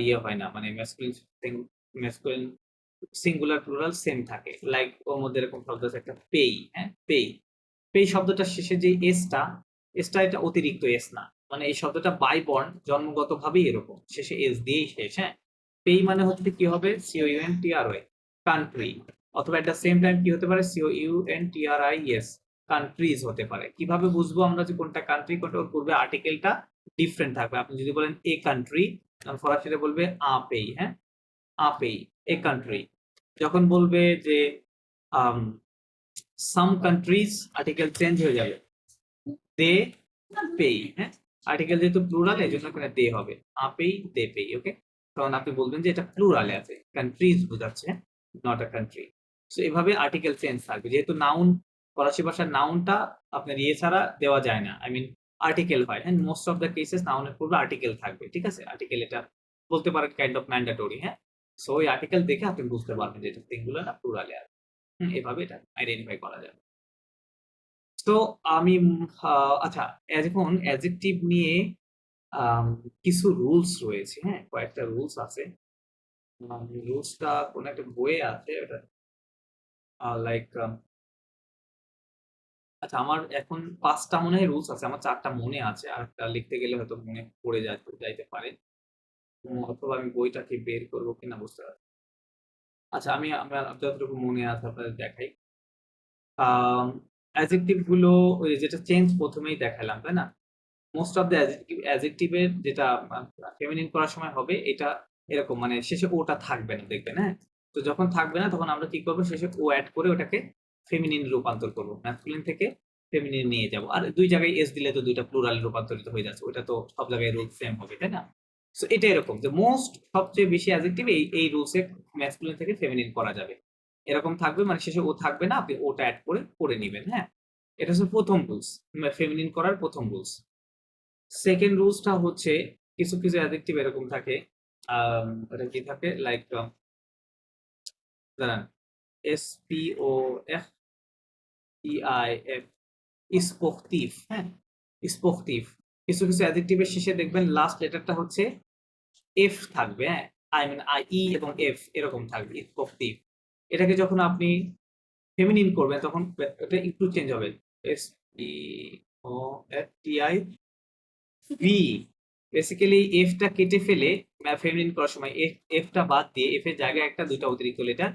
ইয়ে হয় না, মানে ম্যাসকুলিন সিঙ্গুলার প্লুরাল সেম থাকে। লাইক ওর মধ্যে এরকম শব্দ আছে একটা, পেই, হ্যাঁ? পেই শব্দটার শেষে যে এসটা এটা অতিরিক্ত এস না, মানে এই শব্দটা বাই বর্ন জন্মগতভাবেই এরকম, শেষে এস দিয়েই শেষ, হ্যাঁ? পেই মানে হচ্ছে কি হবে? COUNTRY, country. অথবা এট দ্য সেম টাইম কি হতে পারে? COUNTRIES, কান্ট্রিজ হতে পারে। কিভাবে বুঝবো আমরা যে কোনটা কান্ট্রি, কোনটা? ওর পূর্বে আর্টিকেলটা ডিফারেন্ট থাকবে। আপনি যদি বলেন এ কান্ট্রি, ফরাসিতে বলবে আ পেই, হ্যাঁ? আ পেই, এ কান্ট্রি। যখন বলবে যে আম সাম কান্ট্রিজ, আর্টিকেল চেঞ্জ হয়ে যাবে, দে পেই, হ্যাঁ? আর্টিকেল যেহেতু প্লুরাল, এজন্য এখানে দে হবে। আপেই, দে পেই, ওকে? তখন আপনি বলবেন যে এটা প্লুরালে আছে, কান্ট্রিজ বোঝাচ্ছে, নট আ কান্ট্রি। সো এভাবে আর্টিকেল চেঞ্জ থাকবে। যেহেতু নাউন, ফরাসি ভাষার নাউনটা আপনার ইয়ে ছাড়া দেওয়া যায় না। আই মিন আর্টিকেল হয়, হ্যাঁ? মোস্ট অফ দ্য কেসেস নাউনের পূর্বে আর্টিকেল থাকবে, ঠিক আছে? আর্টিকেল এটা বলতে পারেন কাইন্ড অফ ম্যান্ডেটরি, হ্যাঁ? সো ওই আর্টিকেল দেখে আপনি বুঝতে পারবেন যে এটা সিঙ্গুলার না প্লুরালে আছে। এভাবে এটা আইডেন্টিফাই করা যাবে। তো আমি আচ্ছা, এখন অ্যাডজেক্টিভ নিয়ে আম কিছু রুলস রয়েছে, হ্যাঁ? কয়েকটা রুলস আছে। রুলসটা কোন একটা বইয়ে আছে, ওটা লাইক আচ্ছা, আমার এখন ৫ টা মনে হয় রুলস আছে। আমার ৪ টা মনে আছে। আরেকটা লিখতে গেলে হয়তো মনে পড়ে যাইতে পারে। অথবা আমি বইটাকে বের করব কিনা বুঝতে পারছি। আচ্ছা, আমার যতটুকু মনে আছে আপনাদের দেখাই। আম অ্যাডজেক্টিভ গুলো ওই যেটা চেঞ্জ ১ম এই দেখালাম, তাই না? মোস্ট অফ দ্যা অ্যাডজেক্টিভ এর যেটা ফেমিনিন করার সময় হবে, এটা এরকম, মানে শেষে ওটা থাকবে না, দেখবেন, হ্যাঁ? তো যখন থাকবে না, তখন আমরা কি করব? শেষে ও এড করে ওটাকে ফেমিনিন রূপান্তর করব। ম্যাসকুলিন থেকে ফেমিনিন নিয়ে যাব। আর ২ জায়গায় এস দিলে তো ২ টা প্লুরালে রূপান্তরিত হয়ে যাচ্ছে। ওটা তো সব জায়গায় রুল সেম হবে, তাই না? সো এটা এরকম যে সবচেয়ে বেশি অ্যাডজেক্টিভ এই রুলস এ ম্যাসকুলিন থেকে ফেমিনিন করা যাবে। এরকম থাকবে, মানে শেষে ও থাকবে না, আপনি ওটা এড করে নিবেন, হ্যাঁ? এটা হচ্ছে ১ম রুলস। ফেমিনিন করার ১ম রুলস। সেকেন্ড রুলসটা হচ্ছে, কিছু অ্যাডজেক্টিভ এরকম থাকে। ওটা কি থাকে? লাইক দাঁড়ান, SPOFTIF, স্পোর্টিভ, হ্যাঁ? স্পোর্টিভ। কিছু অ্যাডজেক্টিভের শেষে দেখবেন লাস্ট লেটারটা হচ্ছে এফ থাকবে, হ্যাঁ? আই মিন ই এবং এফ এরকম থাকবে, স্পোর্টিভ। এটাকে যখন আপনি ফেমিনিন করবেন, তখন এটা একটু চেঞ্জ হবে। SPOFTI ভি, বেসিক্যালি এফ টা কেটে ফেলে ফেমিনিন করার সময় এফ টা বাদ দিয়ে এফ এর জায়গায় একটা ২ টা অতিরিক্ত লেটার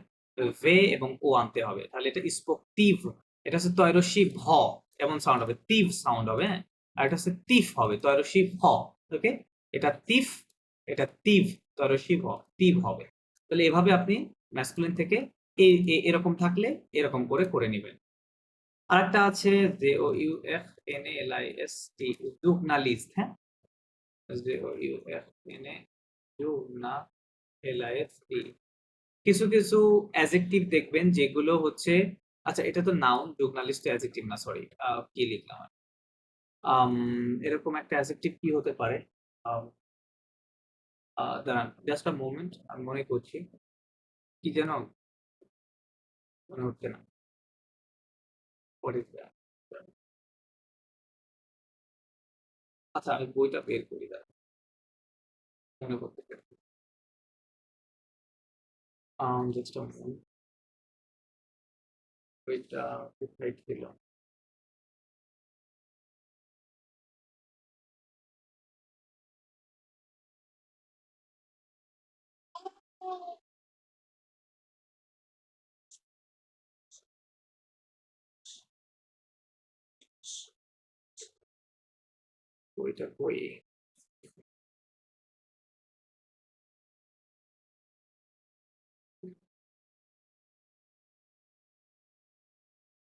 ভে এবং ও আনতে হবে। তাহলে এটা স্পোকটিভ। এটা হচ্ছে তয়রসি ভ, এমন সাউন্ড হবে। তিভ সাউন্ড হবে, হ্যাঁ? আর এটা হচ্ছে তিফ হবে, তয়রসি ফ। ওকে? এটা তিফ, এটা তিভ, তরশিব তিভ হবে। তাহলে এভাবে আপনি ম্যাসকুলিন থেকে এরকম থাকলে এরকম করে নেবেন। আরেকটা আছে J O U F N A L I S T, জুগনালিস্ট। হ্যাঁ, J O U F N A জুগনালিস্ট। কিছু কিছু অ্যাডজেক্টিভ দেখবেন যেগুলো হচ্ছে, আচ্ছা এটা তো নাউন, জুগনালিস্ট অ্যাডজেক্টিভ না, সরি কি লিখলাম আমি? আম, এরকম একটা অ্যাডজেক্টিভ কি হতে পারে? আম, দাঁড়ান জাস্ট আ মোমেন্ট, আমি মনে করছি কি যেন, মনে হচ্ছে না। What is that? আচ্ছা আমি বইটা বের করি, দাঁড়ান মনে করতে পারি। জাস্ট আ মোমেন্ট, বইটা কোথায় ছিল? বইটা কই?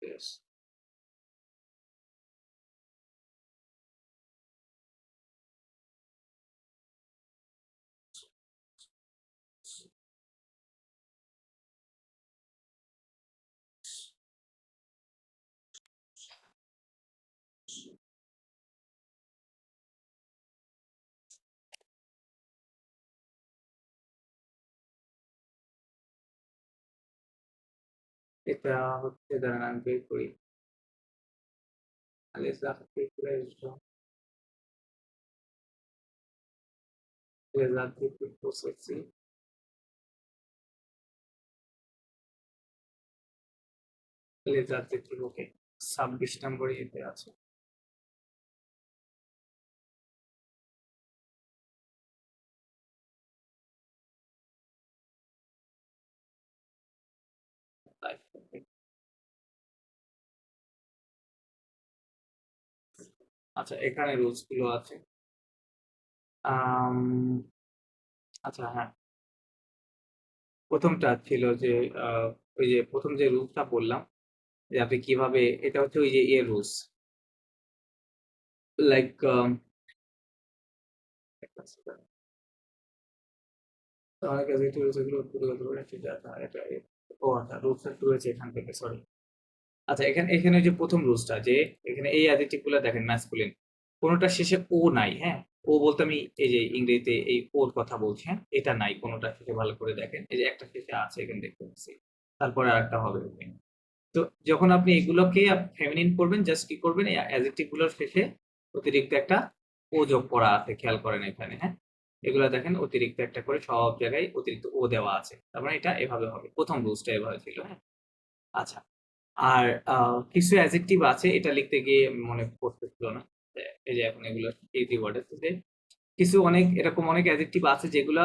Yes. এটা হচ্ছে, দাঁড়ান আমি বের করি। আলিসা বের করে এসো। প্রসেসিং লেজার চিত্র, ওকে 26 নম্বরে এতে আছে। আচ্ছা এখানে রুলস গুলো আছে। আম, আচ্ছা হ্যাঁ, প্রথমটা ছিল যে ওই যে প্রথম যে রুলসটা বললাম, যে আপনি কিভাবে, এটা হচ্ছে ওই যে রুলস, লাইক অনেক অ্যাডজেক্টিভ রয়েছে, এগুলো উৎপত্তিগত করে সেটা এটা ও আচ্ছা রুলসটা রয়েছে এখান থেকে, সরি। আচ্ছা এখানে এখানে যে প্রথম রুলসটা, যে এখানে এই অ্যাডজেক্টিভ গুলো দেখেন ম্যাসকুলিন, কোনোটার শেষে ও নাই। হ্যাঁ, ও বলতে আমি এই যে ইংরেজিতে এই ওর কথা বলছি, হ্যাঁ এটা নাই কোনোটার শেষে, ভালো করে দেখেন এই যে একটা শেষে আছে এখানে দেখতে পাচ্ছি, তারপরে আরেকটা হবে ওকে। তো যখন আপনি এগুলোকে ফেমিনিন করবেন, জাস্ট কি করবেন, এই অ্যাডজেক্টিভ গুলোর শেষে অতিরিক্ত একটা ও যোগ করা আছে, খেয়াল করেন এখানে। হ্যাঁ, এগুলো দেখেন অতিরিক্ত একটা করে সব জায়গায় অতিরিক্ত ও দেওয়া আছে, তার মানে এটা এভাবে হবে, প্রথম রুলসটা এভাবে ছিল। হ্যাঁ, আচ্ছা। আর কিছু অ্যাডজেক্টিভ আছে, এটা লিখতে গিয়ে মনে পড়তেছিল না। এই যে এখন এগুলো ইজি ওয়ার্ড আছে, যে কিছু অনেক এরকম অনেক অ্যাডজেক্টিভ আছে যেগুলা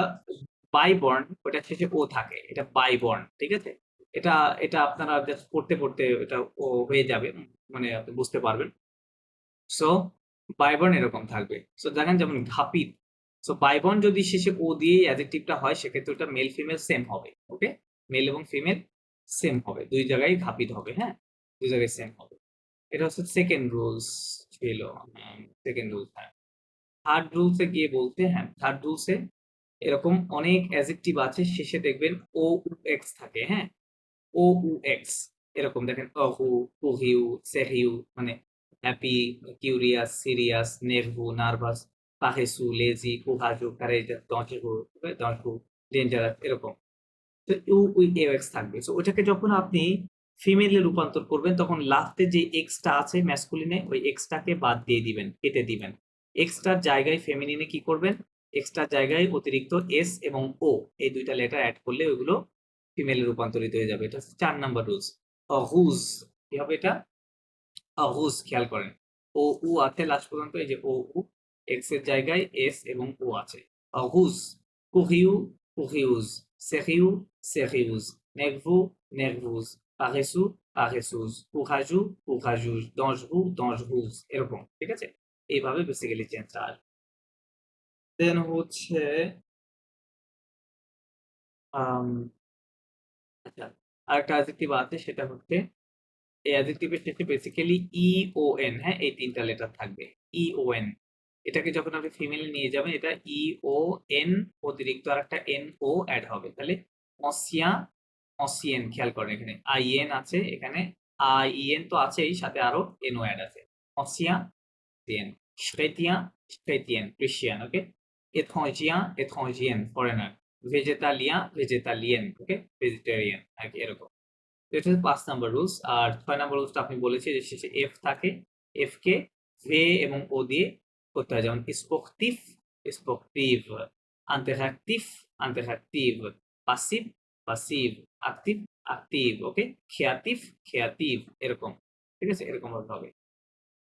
বাই বর্ন, ওটা শেষে ও থাকে, এটা বাই বর্ন, ঠিক আছে। এটা এটা আপনারা জাস্ট পড়তে পড়তে এটা ও হয়ে যাবে, মানে আপনি বুঝতে পারবেন। সো বাইবর্ন এরকম থাকবে। সো দেখেন যেমন ঘাপিত, সো বাইবর্ন যদি শেষে ও দিয়ে অ্যাডজেক্টিভটা হয়, সেক্ষেত্রে ওটা মেল ফিমেল সেম হবে। ওকে, মেল এবং ফিমেল সেম হবে, দুই জায়গায় ঘাপিত হবে। হ্যাঁ, দুই জায়গায় সেম হবে। এটা হচ্ছে সেকেন্ড রুলস ছিল। সেকেন্ড রুলস, হ্যাঁ। থার্ড রুলসে গিয়ে বলতে, হ্যাঁ থার্ড রুলসে এরকম অনেক অ্যাডজেক্টিভ আছে শেষে দেখবেন ও এক্স থাকে। হ্যাঁ, ও উ এক্স, এরকম দেখেন অহু, কুহিউ, সেহিউ, মানে হ্যাপি, কিউরিয়াস, সিরিয়াস, নেভু, নার্ভাস, পাহেসু, লেজি, কুহাজু, কারেজাস, দঞ্চহু, দঞ্চহু, ডেঞ্জারাস, এরকম। তো ইউ উই এ এক্স থাকবে। সো ওটাকে যখন আপনি ফিমেলে রূপান্তর করবেন, তখন লাস্টে যে এক্সটা আছে ম্যাসকুলিনে, ওই এক্সটাকে বাদ দিয়ে দিবেন, কেটে দিবেন। এক্সটার জায়গায় ফেমিনিনে কি করবেন, এক্সটার জায়গায় অতিরিক্ত এস এবং ও, এই দুইটা লেটার অ্যাড করলে ওইগুলো ফিমেলে রূপান্তরিত হয়ে যাবে। এটা হচ্ছে 4 নাম্বার রুলস। হুজ, কি হবে এটা? হুজ, খেয়াল করেন ও উ আছে লাস্ট পর্যন্ত, এই যে ও উ, এক্স এর জায়গায় এস এবং ও আছে। হুজ, কুহিউ, কুহিউজ, সেহিউ, সেহিউজ, নেগভু, নেগভুজ, পারেসু, পারেসুজ, কুহাজু, কুহাজুজ, দঞ্জভু, দঞ্জভুজ, এরকম, ঠিক আছে। এইভাবে বেসিক্যালি চেঞ্জটা আসবে। দেন হচ্ছে আচ্ছা, আরেকটা অ্যাডজেক্টিভ আছে, সেটা হচ্ছে এই অ্যাডজেক্টিভের শেষে বেসিক্যালি ই ও এন, হ্যাঁ, এই তিনটা লেটার থাকবে। ই ও এন, এটাকে যখন আপনি ফিমেলে নিয়ে যাবেন, এটা ই ও এন অতিরিক্ত আর একটা এন ও অ্যাড হবে, তাহলে অসিয়া অসিয়েন। খেয়াল করেন এখানে আই এন আছে, এখানে আই এন তো আছেই, সাথে আরো এন ও অ্যাড আছে। অসিয়া সিয়েন, শ্রেতিয়া শ্রেতিয়ান, ক্রিশ্চিয়ান, ওকে। এথ্রঞ্জিয়ান এথ্রঞ্জিয়ান, ফরেনার। ভেজেতালিয়ান ভেজেতালিয়ান, ওকে, ভেজিটেরিয়ান আর কি, এরকম। তো এটা হচ্ছে 5 নাম্বার রুলস। আর 6 নাম্বার রুলসটা আপনি বলেছি যে শেষে এফ থাকে, এফ কে ভে এবং ও দিয়ে করতে হয়, যেমন স্পোকটিভ স্পোকটিভ, আন্টারঅ্যাক্টিভ আন্টারঅ্যাক্টিভ, পাসিভ পাসিভ, অ্যাক্টিভ অ্যাক্টিভ, ওকে, ক্রিয়েটিভ ক্রিয়েটিভ, এরকম। ঠিক আছে, এরকম ভাবে হবে।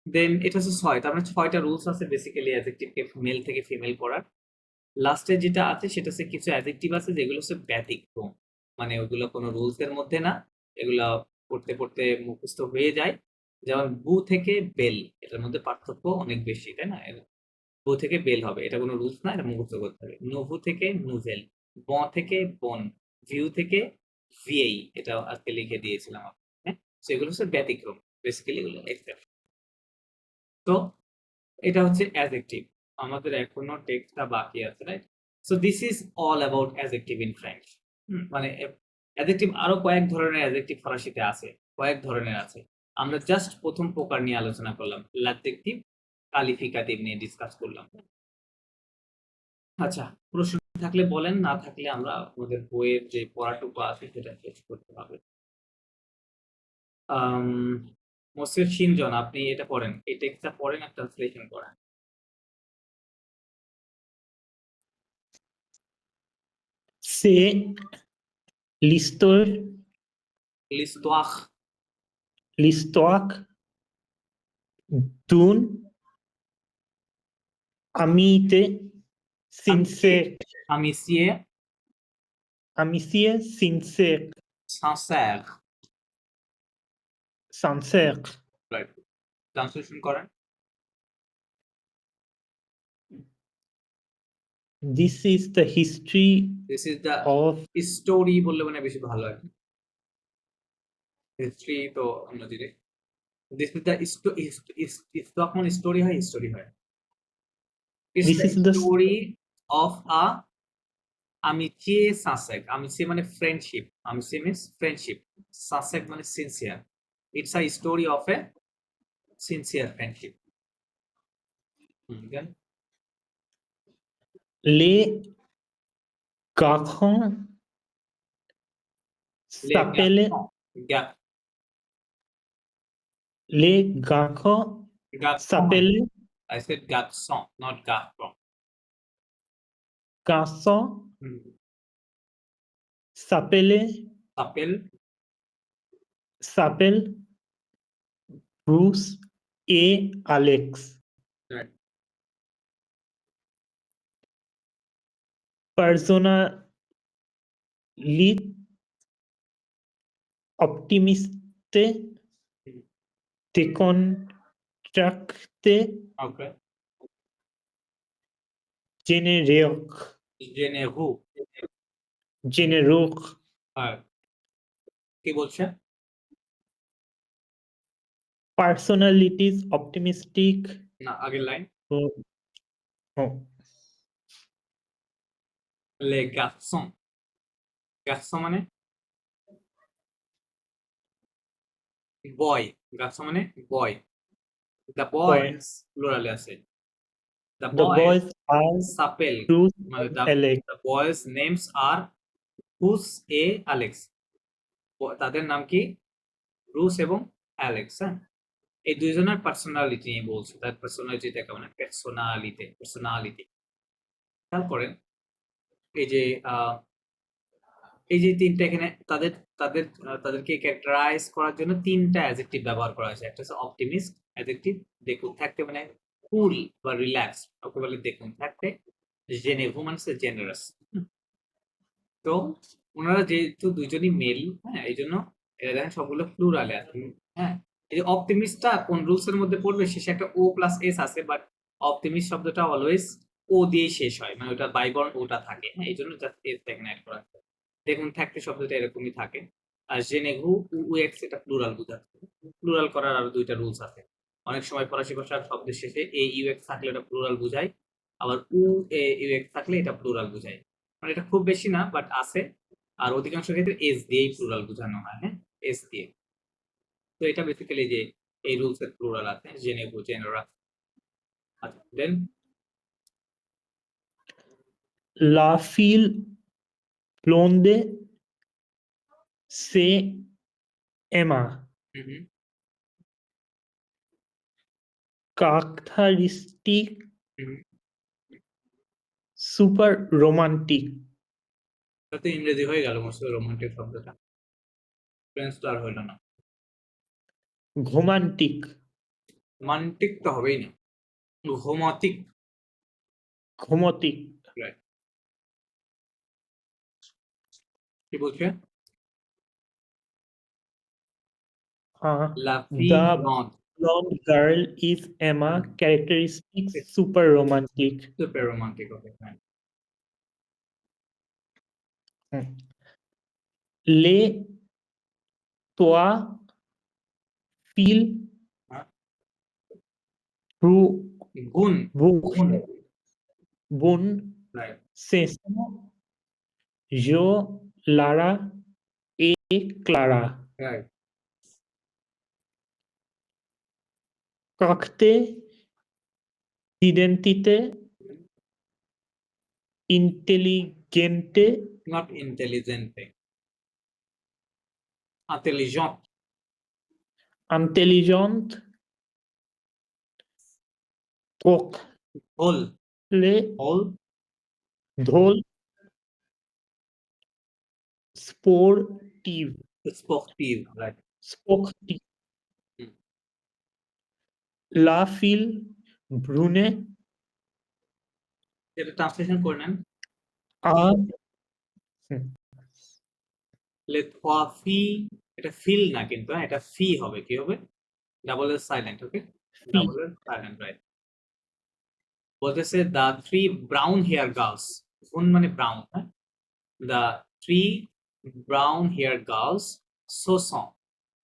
দেন এটা হচ্ছে 6, তার মানে 6টা রুলস আছে বেসিক্যালি অ্যাডজেক্টিভকে মেল থেকে ফিমেল করার। লাস্টে যেটা আছে সেটা হচ্ছে কিছু অ্যাডজেক্টিভ আছে যেগুলো হচ্ছে ব্যতিক্রম, মানে ওগুলো কোনো রুলস এর মধ্যে না, এগুলা পড়তে পড়তে মুখস্থ হয়ে যায়। যেমন বু থেকে বেল, এটার মধ্যে পার্থক্য অনেক বেশি, তাই না? বু থেকে বেল হবে, এটা কোনো রুলস না, এটা মুখস্থ করতে হবে। নভু থেকে নুভেল, ব থেকে বন, ভিউ থেকে ভিএই, এটা আজকে লিখে দিয়েছিলাম আপনাকে, হ্যাঁ। তো এগুলো হচ্ছে ব্যতিক্রম, বেসিক্যালি এগুলো এক্সেপশন। তো এটা হচ্ছে অ্যাডজেক্টিভ। আমাদের এখনো টেক্সটটা বাকি আছে, right? So this is all about adjective in French. মানে অ্যাডজেক্টিভ আরো কয়েক ধরনের অ্যাডজেক্টিভ ফরাসিতে আছে, কয়েক ধরনের আছে। আমরা জাস্ট প্রথম প্রকার নিয়ে আলোচনা করলাম, অ্যাডজেক্টিভ কালিফিকাটিভ নিয়ে ডিসকাস করলাম। আচ্ছা, প্রশ্ন থাকলে বলেন, না থাকলে আমরা আমাদের বইয়ের যে পড়াটুকু আছে সেটা শেষ করতে হবে। মসির সিনজন, আপনি এটা পড়েন, এই টেক্সটটা পড়েন আর ট্রান্সলেশন করেন। C'est l'histoire, লিস্টোয়াখ l'histoire d'une amitié sincère, amitié amitié sincère, sincère, sincère. Right. Translation করেন। This is the history this is the of story বললে মানে বেশি ভালো হয়। হিস্ট্রি তো অন্য দিকে। দিস ইজ দ্য স্টক মানে স্টোরি হয়, হিস্টোরি হয়। It's this the is the story of a amitié sincère। amitié মানে friendship, amitié means friendship, sincère মানে sincere. It's a story of a sincere friendship. Then les garçons les s'appellent garçons, ga- les garçons garçons, s'appellent I said garçon, not garçon. garçons Hmm. s'appellent S'appelle s'appellent Bruce et Alex. right. Personnalité optimiste, décontracté, Okay. générique, Généreux, généreux, হ্যাঁ, কি বলছে? personalities optimistic, না, আগের line. oh, oh, les garçons, garçon মানে বয়, garçon মানে বয়। The boys প্লুরালে আছে। The the boys boys are s'appelle, Bruce মানে and Alex. the boys names are Bruce A Alex। তাদের নাম কি? ব্রুস এবং অ্যালেক্স, হ্যাঁ। এই দুইজনের পার্সোনালিটি নিয়ে বলছে, তার পার্সোনালিটি দেখা মানে পার্সোনালিটি। খেয়াল করেন এই যে এই যে তিনটা এখানে তাদের তাদের তাদেরকে ক্যারেক্টারাইজ করার জন্য তিনটা অ্যাডজেক্টিভ ব্যবহার করা হয়েছে। একটা হচ্ছে অপটিমিস্ট অ্যাডজেক্টিভ, দেখুন থাকতে মানে কুল বা রিল্যাক্স, ওকে বলে দেখুন থাকতে। জেনেভু মানে জেনারাস। তো ওনারা যেহেতু দুইজনই মেল, হ্যাঁ, এই জন্য এরা দেখেন সবগুলো প্লুরালে আছে, হ্যাঁ। এই যে অপটিমিস্টটা কোন রুলস এর মধ্যে পড়বে, শেষে একটা ও প্লাস এস আছে, বাট অপটিমিস্ট শব্দটা অলওয়েজ ও দিয়েই শেষ হয়, মানে ওটা বাইবর্ন ওটা থাকে, হ্যাঁ, এই জন্য জাস্ট এস এখানে অ্যাড করা আছে। দেখুন ফ্যাক্টরি শব্দটা এরকমই থাকে। আর জেনেভু উএক্স এটা প্লুরাল বোঝাচ্ছে। প্লুরাল করার আরো দুইটা রুলস আছে। অনেক সময় ফরাসি ভাষার শব্দের শেষে এ ইউএক্স থাকলে এটা প্লুরাল বোঝায়, আবার উ এ ইউএক্স থাকলে এটা প্লুরাল বোঝায়। মানে এটা খুব বেশি না, বাট আছে। আর অধিকাংশ ক্ষেত্রে এস দিয়েই প্লুরাল বোঝানো হয়, হ্যাঁ, এস দিয়ে। তো এটা বেসিক্যালি যে এই রুলস এর প্লুরাল আছে, জেনেভু, জেনেরা। আচ্ছা, দেন La file blonde se Emma. Characteristic super romantic. এটা তো ইংরেজি হয়ে গেল মোস্ট রোমান্টিক শব্দটা, ফ্রেঞ্চ তো আর হইল না। Romantic. রোমান্টিক তো হবেই না, হোমাতিক। Chromatic. Right. কি বলছে? La fille The blonde, blonde girl is Emma. Characteristic super romantic. super romantic, okay, fine. Les toi fil Huh? through গুণ, book গুণ, bun right, session yo Lara e Clara. right. Cacte identite intelligente Not intelligente, intelligent, intelligent cocle whole, whole, dhol sportive sportive, right. sportive Hmm. la file brune এটা translation করে নেন। a লে trois filles, এটা feel না কিন্তু, হ্যাঁ, এটা ফি হবে, কি হবে? ডাবল এর সাইলেন্ট, ওকে, ডাবল এর সাইলেন্ট, রাইট। বলতেছে the three brown hair girls, কোন মানে ব্রাউন, হ্যাঁ, the three brown hair girls সোসন,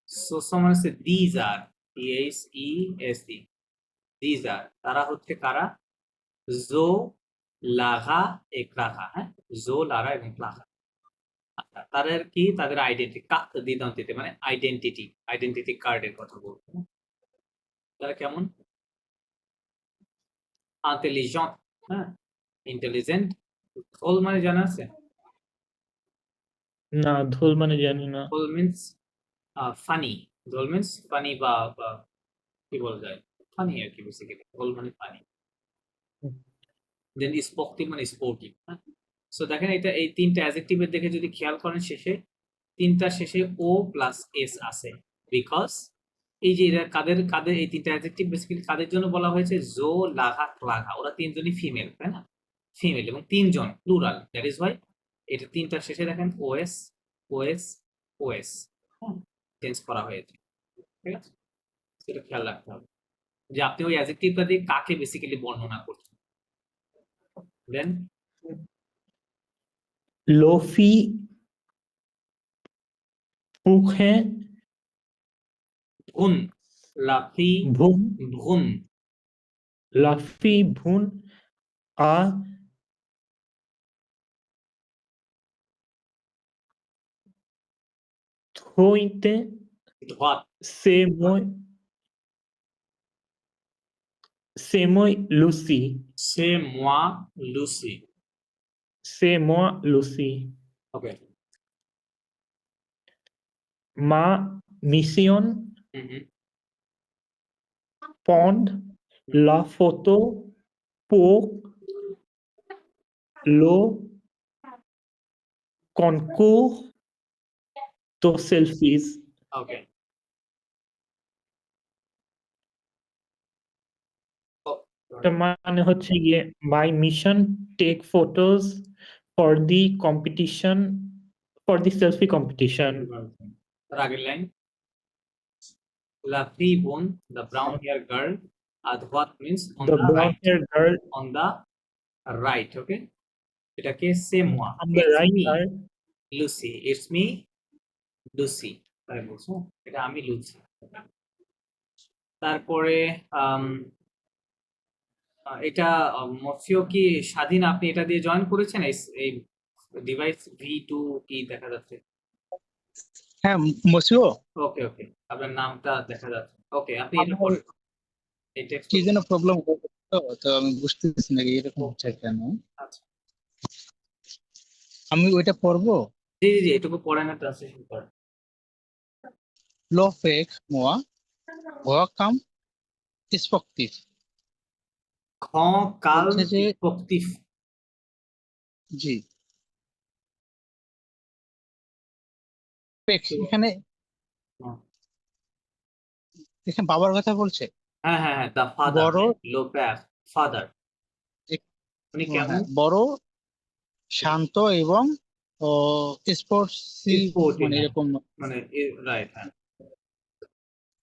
সোসন মানে হচ্ছে these are, THESE, these are, তারা হচ্ছে কারা? জো লাগা এ ক্লাখা, হ্যাঁ, জো লারা এবং ক্লাখা। আচ্ছা, তাদের কি, তাদের আইডেন্টিটি কাক দিতে মানে আইডেন্টিটি কার্ডের কথা বলবো, হ্যাঁ? তারা কেমন? ইন্টেলিজেন্ট, হ্যাঁ, ইন্টেলিজেন্ট। হোল মানে জানা আছে? না ধোল মানে জানি না হোল মিন্স ফানি, হোল মিন্স ফানি বা কি বলা যায়, ফানি আর কি, বেসিক্যালি হোল মানে ফানি। দেন স্পোর্টিভ মানে স্পোর্টিভ, হ্যাঁ। সো দেখেন এটা এই তিনটা অ্যাডজেক্টিভের দেখে যদি খেয়াল করেন, শেষে তিনটা শেষে ও প্লাস এস আছে, বিকজ এই যে এরা কাদের কাদের এই তিনটা অ্যাডজেক্টিভ বেসিক্যালি কাদের জন্য বলা হয়েছে? জো লাগা ক্লাগা, ওরা তিনজনই ফিমেল, তাই না? ফিমেল এবং তিনজন প্লুরাল, দ্যাট ইজ ওয়াই এটা তিনটার শেষে দেখেন ওএস ওএস ওএস চেঞ্জ করা হয়েছে, ঠিক আছে? সেটা খেয়াল রাখতে হবে যে আপনি ওই অ্যাডজেক্টিভটা দিয়ে কাকে বেসিক্যালি বর্ণনা করছেন। দেন লোফি পুখে ভুন, লাফি ভুন ভুন, লাফি ভুন আ থইতে ধোয়াত, semoi semoi Lucy সে মোয়া লুসি, c'est moi Lucy ওকে। ma mission prendre la photo pour le concours de selfies ওকে, তার মানে হচ্ছে গিয়ে my mission take photos for the competition for the selfie competition তার আগের লাইন লাফি বোন, দ্য ব্রাউন হেয়ার গার্ল, আর what means the brown hair girl on the right okay এটাকে সেম ওয়া On the right are Lucy it's me Lucy তাই বলছো এটা আমি লুসি তারপরে আম, এটা মফিও কি স্বাধীন আপনি এটা দিয়ে জয়েন করেছেন এই ডিভাইস V2 কি দেখা যাচ্ছে হ্যাঁ মসিও ওকে ওকে আপনার নামটা দেখা যাচ্ছে ওকে আপনি এটা আমার করেন এই টেক্সট কি যেন প্রবলেম হচ্ছে তো আমি বুঝতেছি না এরকম হচ্ছে কেন আচ্ছা আমি ওইটা পড়বো জি জি জি এটুকু পড়েন না ট্রান্সলেশন করেন লোফেক মোয়া ভয়া কাম স্পক্তিভ খ কাল বলছে যে পক্তিফ জি এখানে হুম। এখানে বাবার কথা বলছে হ্যাঁ হ্যাঁ হ্যাঁ দা ফাদার বড় লো প্যার ফাদার উনি কেমন হ্যাঁ, বড় শান্ত এবং স্পোর্টসি Sporty, মানে হ্যাঁ। এরকম মানে রাইট হ্যাঁ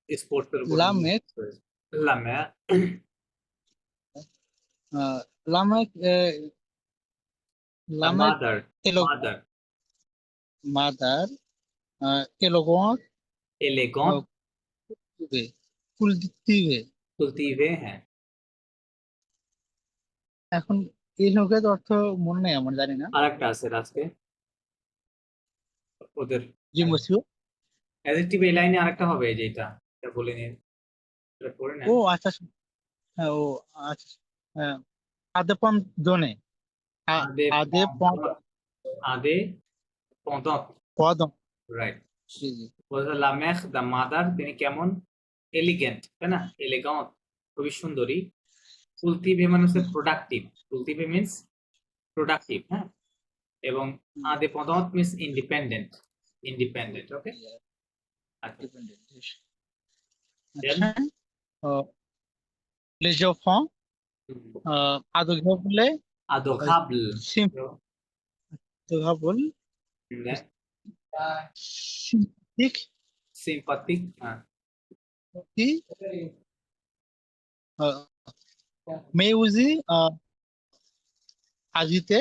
স্পোর্টস এর উপর লামেক লামে লামেক লামেক মাদার এলো মাদার মাদার এলোগোয়ার এলেগন কুলদিবে কুলতিভে হ্যাঁ এখন এই লোকের অর্থ মনে নেই আমার জানি না আরেকটা আছে আজকে ওদের জি মসিও অ্যাডজেক্টিভ এই লাইনে আরেকটা হবে যেটা এটা বলে নিন এটা পড়ে নেন ও আচ্ছা হ্যাঁ ও আচ্ছা হ্যাঁ আদেপন দোনে আদে আদে পদ আদে পদক পদ রাইট জি জি বলছে লামেখ দ্য মাদার তিনি কেমন এলিগেন্ট তাই না এলিগেন্ট খুবই সুন্দরী কুলতিভে মানে হচ্ছে প্রোডাক্টিভ কুলতিভে মিন্স প্রোডাক্টিভ হ্যাঁ এবং আদে পদক মিন্স ইন্ডিপেন্ডেন্ট ইন্ডিপেন্ডেন্ট ওকে আচ্ছা Then? আচ্ছা les enfants adorable adorable adorable Then, sympathique sympathique হ্যাঁ aussi mais aussi agité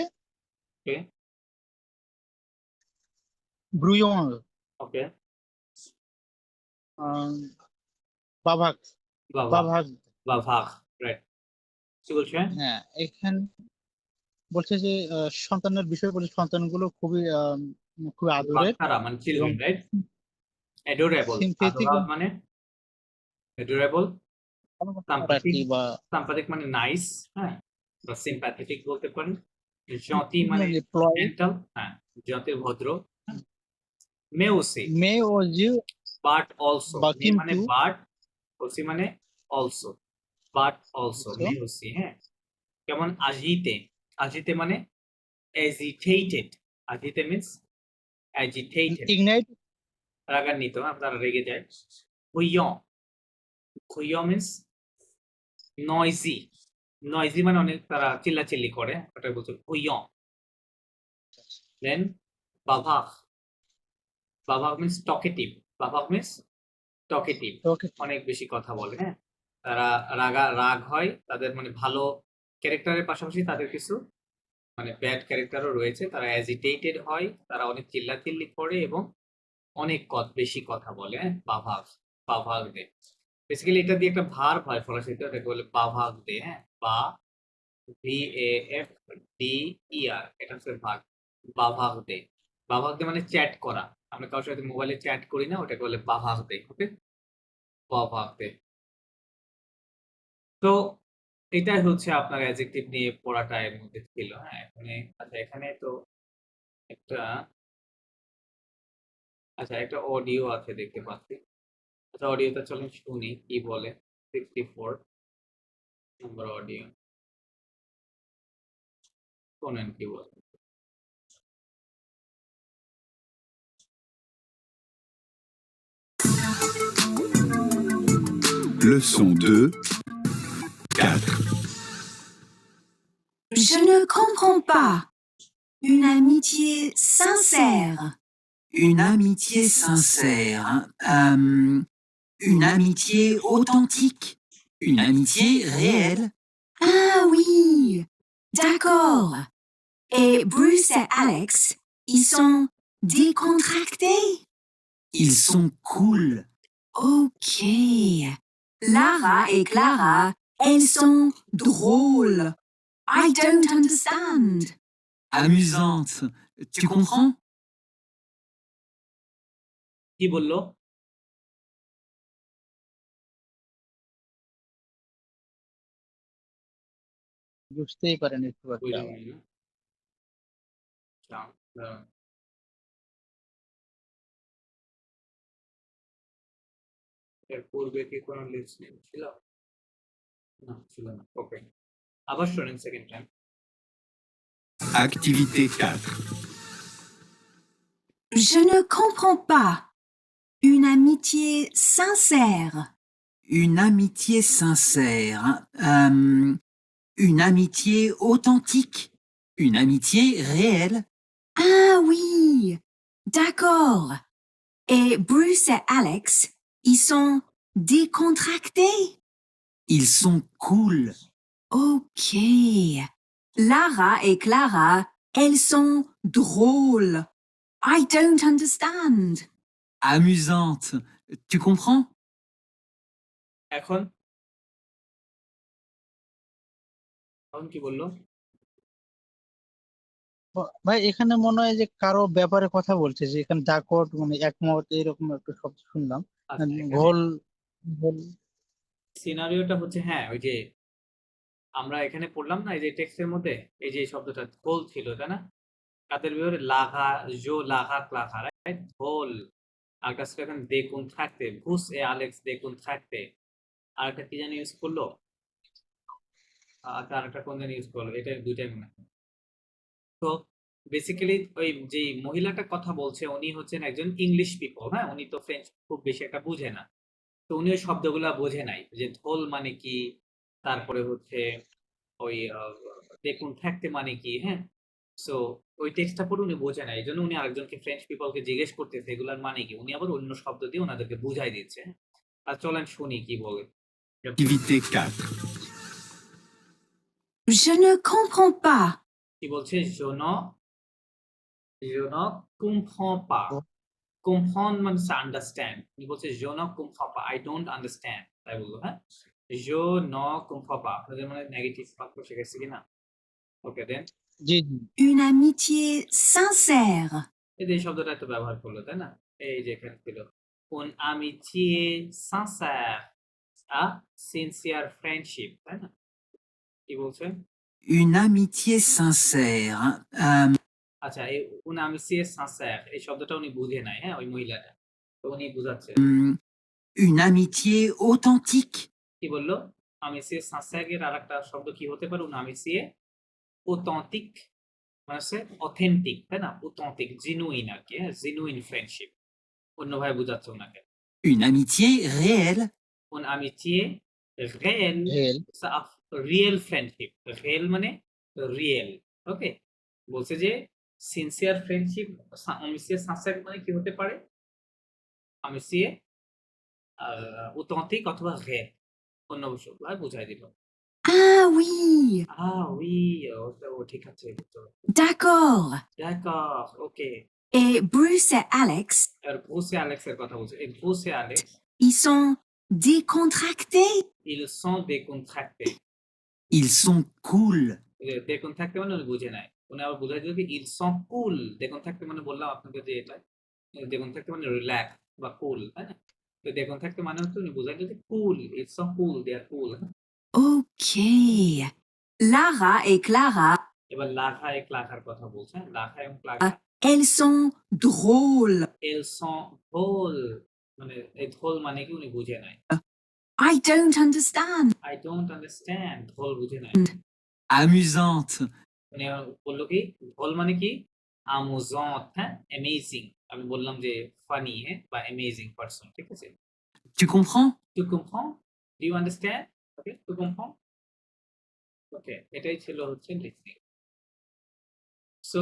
ওকে brouillon ওকে বাভাক বাবা বাভাক বাবা রাইট কি বলছেন হ্যাঁ এখানে বলছে যে সন্তানের বিষয় বলে সন্তানগুলো খুবই আদরের বাচ্চারা মানে চিলড্রেন এবং রাইট অ্যাডোরেবল sympathetic আদরাল মানে অ্যাডোরেবল আর কি বা সাম্পাথিক মানে নাইস হ্যাঁ বা সিম্প্যাথেটিক বলতে পারেন জতি মানে employé জেন্টাল হ্যাঁ জতি ভদ্র মেউসি mais aussi বাট অলসো বা মানে কিন্তু বাট ওসি মানে অলসো বাট অলসো Also. মেউসি হ্যাঁ যেমন আজিতে আজিতে মানে এজিটেটেড আজিতে মিন্স এজিটেটেড ignite রাগান্বিত আপনারা রেগে যায় খুইয়ন খুইয়ন মিন্স নয়জি নয়জি মানে অনেক তারা চিল্লাচিল্লি করে ওটা বলছে খুইয়ন দেন বাভাক বাভাক মিন্স টকেটিভ বাভাক মিন্স টকেটিভ okay অনেক বেশি কথা বলে হ্যাঁ তারা রাগ হয় তাদের মানে ভালো ক্যারেক্টারের পাশাপাশি তাদের কিছু মানে ব্যাড ক্যারেক্টারও রয়েছে তারা অ্যাজিটেটেড হয় তারা অনেক চিল্লাচিল্লি করে এবং অনেক বেশি কথা বলে হ্যাঁ বাভাগ বাভাগ দে বেসিক্যালি এটা দিয়ে একটা ভার হয় ফলাশিত এটাকে বলে বাভাগ দে হ্যাঁ বা VAFDER এটা হচ্ছে ভাগ বাভাগ দে বাভাগ দে মানে চ্যাট করা আমরা কারোর সাথে মোবাইলে চ্যাট করি না ওটাকে বলে বাভাগ দে ওকে বাভাগ দে তো এটাই হচ্ছে আপনার অ্যাডজেক্টিভ নিয়ে পড়াটা এর মধ্যে ছিল হ্যাঁ এখানে আচ্ছা এখানে তো একটা আচ্ছা একটা অডিও আছে দেখতে পাচ্ছি আচ্ছা অডিওটা চলুন শুনি কি বলে 64 নম্বর অডিও শোনেন কি বলে Leçon 2, 4. Je ne comprends pas. Une amitié sincère. Une amitié sincère, une amitié authentique, une amitié réelle. Ah oui, D'accord. Et Bruce et Alex, ils sont décontractés? Ils sont cool. Ok. Lara et Clara, elles sont drôles. I don't understand. Amusantes. Tu comprends? কি বললো? বুঝতেই পারেনি খুব একটা। বুঝে নাই না? আচ্ছা, দাঁড়ান। এর পূর্বে কি কোনো লিসনিং ছিল? না, ছিল না। ওকে। আবার শোনেন second time. Activité 4. Je ne comprends pas. Une amitié sincère. Une amitié sincère. Une amitié authentique. Une amitié réelle. Ah oui. D'accord. Et Bruce et Alex, ils sont décontractés? Ils sont cool. Ok. Lara et Clara, elles sont drôles. I don't understand. Amusantes. Tu comprends? এখন কি বললো? ভাই এখানে মনে হয় যে কারো ব্যাপারে কথা বলছে, যে এখানে ডাকট মানে একমত এরকম একটা শব্দ শুনলাম। আচ্ছা, এখানে ঘোল ঘোল সিনারিওটা হচ্ছে, হ্যাঁ, ওই যে আমরা এখানে পড়লাম না, এই যে টেক্সটের মধ্যে এই যে শব্দটা ঘোল ছিল, তাই না? কাদের ব্যাপারে? লাগা, জো লাগা ক্লাখা, রাইট? ঘোল। আর কাছে এখন দেখুন থাকতে, ভুস এ আলেক্স দেখুন থাকতে। আর একটা কি জানি ইউজ করলো? আরেকটা কোন জানি ইউজ করলো? এটা দুইটাই মনে হয়। তো বেসিক্যালি ওই যে মহিলাটা কথা বলছে, উনি হচ্ছেন একজন ইংলিশ পিপল, হ্যাঁ? উনি তো ফ্রেঞ্চ খুব বেশি একটা বুঝে না। তো উনি ওই শব্দগুলা বোঝে নাই, যে ধোল মানে কি, তারপরে হচ্ছে ওই দেখুন থাকতে মানে কি, হ্যাঁ? সো ওই টেক্সটটা পড়ে উনি বোঝে না, এই জন্য উনি আরেকজনকে ফ্রেঞ্চ পিপলকে জিজ্ঞেস করতেছে এগুলার মানে কি। উনি আবার অন্য শব্দ দিয়ে ওনাদেরকে বুঝাই দিচ্ছে। আর চলেন শুনি কি বলে। Activité 4. Je ne comprends pas. কি বলছে? je ne comprends pas. comprendre মানে আন্ডারস্ট্যান্ড। উনি বলছে je ne comprends pas, I don't understand, তাই বলবো, হ্যাঁ? je ne comprends pas। আপনাদের মানে নেগেটিভ বাক্য শিখেছি কিনা? ওকে, দেন জি জি। Une amitié sincère. এই যে এই শব্দটা একটু ব্যবহার করলো, তাই না? এই যে এখানে ছিল un amitié sincère, a sincere friendship, তাই না? কি বলছে? Une amitié sincère. আচ্ছা, এই un amitié sincère এই শব্দটা উনি বুঝে নাই, হ্যাঁ, ওই মহিলাটা। তো উনি বুঝাচ্ছে। Une amitié authentique. কি বললো? amitié sincère এর আরেকটা শব্দ কি হতে পারে? un amitié authentique মানে হচ্ছে অথেন্টিক, তাই না? authentique জেনুইন আর কি, হ্যাঁ, জেনুইন ফ্রেন্ডশিপ। অন্যভাবে বুঝাচ্ছে ওনাকে। Une amitié réelle. un amitié réel, হেল রিয়েল ফ্রেন্ডশিপ। রিয়েল মানে রিয়েল, ওকে? বলছে যে সিনসিয়ার ফ্রেন্ডশিপ, amitié sincère মানে কি হতে পারে? amitié authentique অথবা réel, অন্য ভাবে বুঝাই দিল। Ah oui. উই, ও ঠিক আছে। D'accord. d'accord, ওকে। Et Bruce et Alex, আর Bruce et Alex এর কথা বলছে। এই Bruce et Alex, ils sont décontractés? ils sont décontractés। Ils sont cool. décontracté মানে উনি বুঝে নাই। উনি আবার বুঝাই দিল কি ils sont cool। décontracté মানে বললাম আপনাকে যে এটা décontracté মানে রিল্যাক্স বা কুল, তাই না? তো décontracté মানে হচ্ছে উনি বুঝাই দিল যে কুল, ils sont cool, they are cool। Ok. Lara et Clara, এবার লাখা এক লাখার কথা বলছে, হ্যাঁ? লাখা এবং ক্লাখা, elles sont drôles. elles sont drôles মানে এই ধোল মানে কি উনি বুঝে নাই। I don't understand. I don't understand, ধোল বুঝে নাই। Amusante. উনি বললো কি ধোল মানে কি? amusant, হ্যাঁ, অ্যামেজিং। আমি বললাম যে ফানি, হ্যাঁ, বা অ্যামেজিং পারসন, ঠিক আছে? Tu comprends? tu comprends, do you understand, okay, tu comprends, ওকে। এটাই ছিল হচ্ছে লিসনিং। সো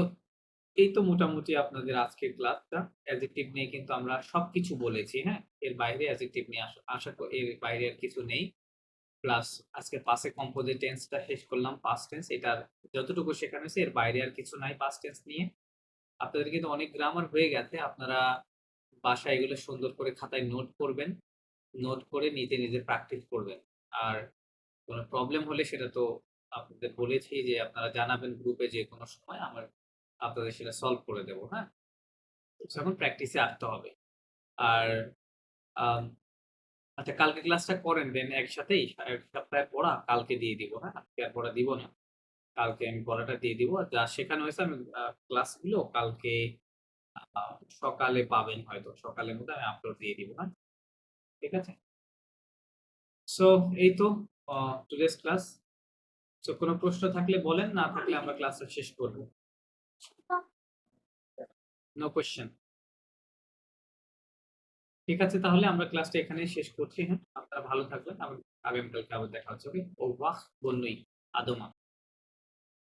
এই তো মোটামুটি আপনাদের আজকের ক্লাসটা। অ্যাডজেক্টিভ নিয়ে কিন্তু আমরা সবকিছু বলেছি, হ্যাঁ? এর বাইরে অ্যাডজেক্টিভ নিয়ে আশা করি এর বাইরে আর কিছু নেই। প্লাস আজকে পাসে কম্পোজিট টেন্সটা শেষ করলাম, পাস্ট টেন্স। এটার যতটুকু শেখানো হয়েছে এর বাইরে আর কিছু নাই পাস্ট টেন্স নিয়ে। আপনাদের কিন্তু অনেক গ্রামার হয়ে গেছে, আপনারা বাসায় এগুলো সুন্দর করে খাতায় নোট করবেন, নোট করে নিজে নিজে প্র্যাকটিস করবেন। আর কোনো প্রবলেম হলে সেটা তো আপনাদের বলেছি যে আপনারা জানাবেন গ্রুপে যে কোনো সময়, আপনাদের সেটা সলভ করে দেবো। হ্যাঁ, এখন প্র্যাকটিসে আসতে হবে। আর আম, আচ্ছা, কালকে ক্লাসটা করেন দেন একসাথেই, এক সপ্তাহে পড়া কালকে দিয়ে দিব। হ্যাঁ, আজকে আর পড়া দিব না, কালকে আমি পড়াটা দিয়ে দিব। আর যা শেখানো হয়েছে আমি ক্লাসগুলো কালকে সকালে পাবেন, হয়তো সকালের মধ্যে আমি আপলোড দিয়ে দিব। হ্যাঁ, ঠিক আছে। সো এই তো টুডেস ক্লাস। সো কোনো প্রশ্ন থাকলে বলেন, না থাকলে আমরা ক্লাসটা শেষ করব। No question? ঠিক আছে, তাহলে আমরা ক্লাসটা এখানেই শেষ করছি। হ্যাঁ, আপনারা ভালো থাকবেন, আগামীকালকে আবার দেখা হচ্ছে। ওকে, ও বাহ বন্যই আদমা।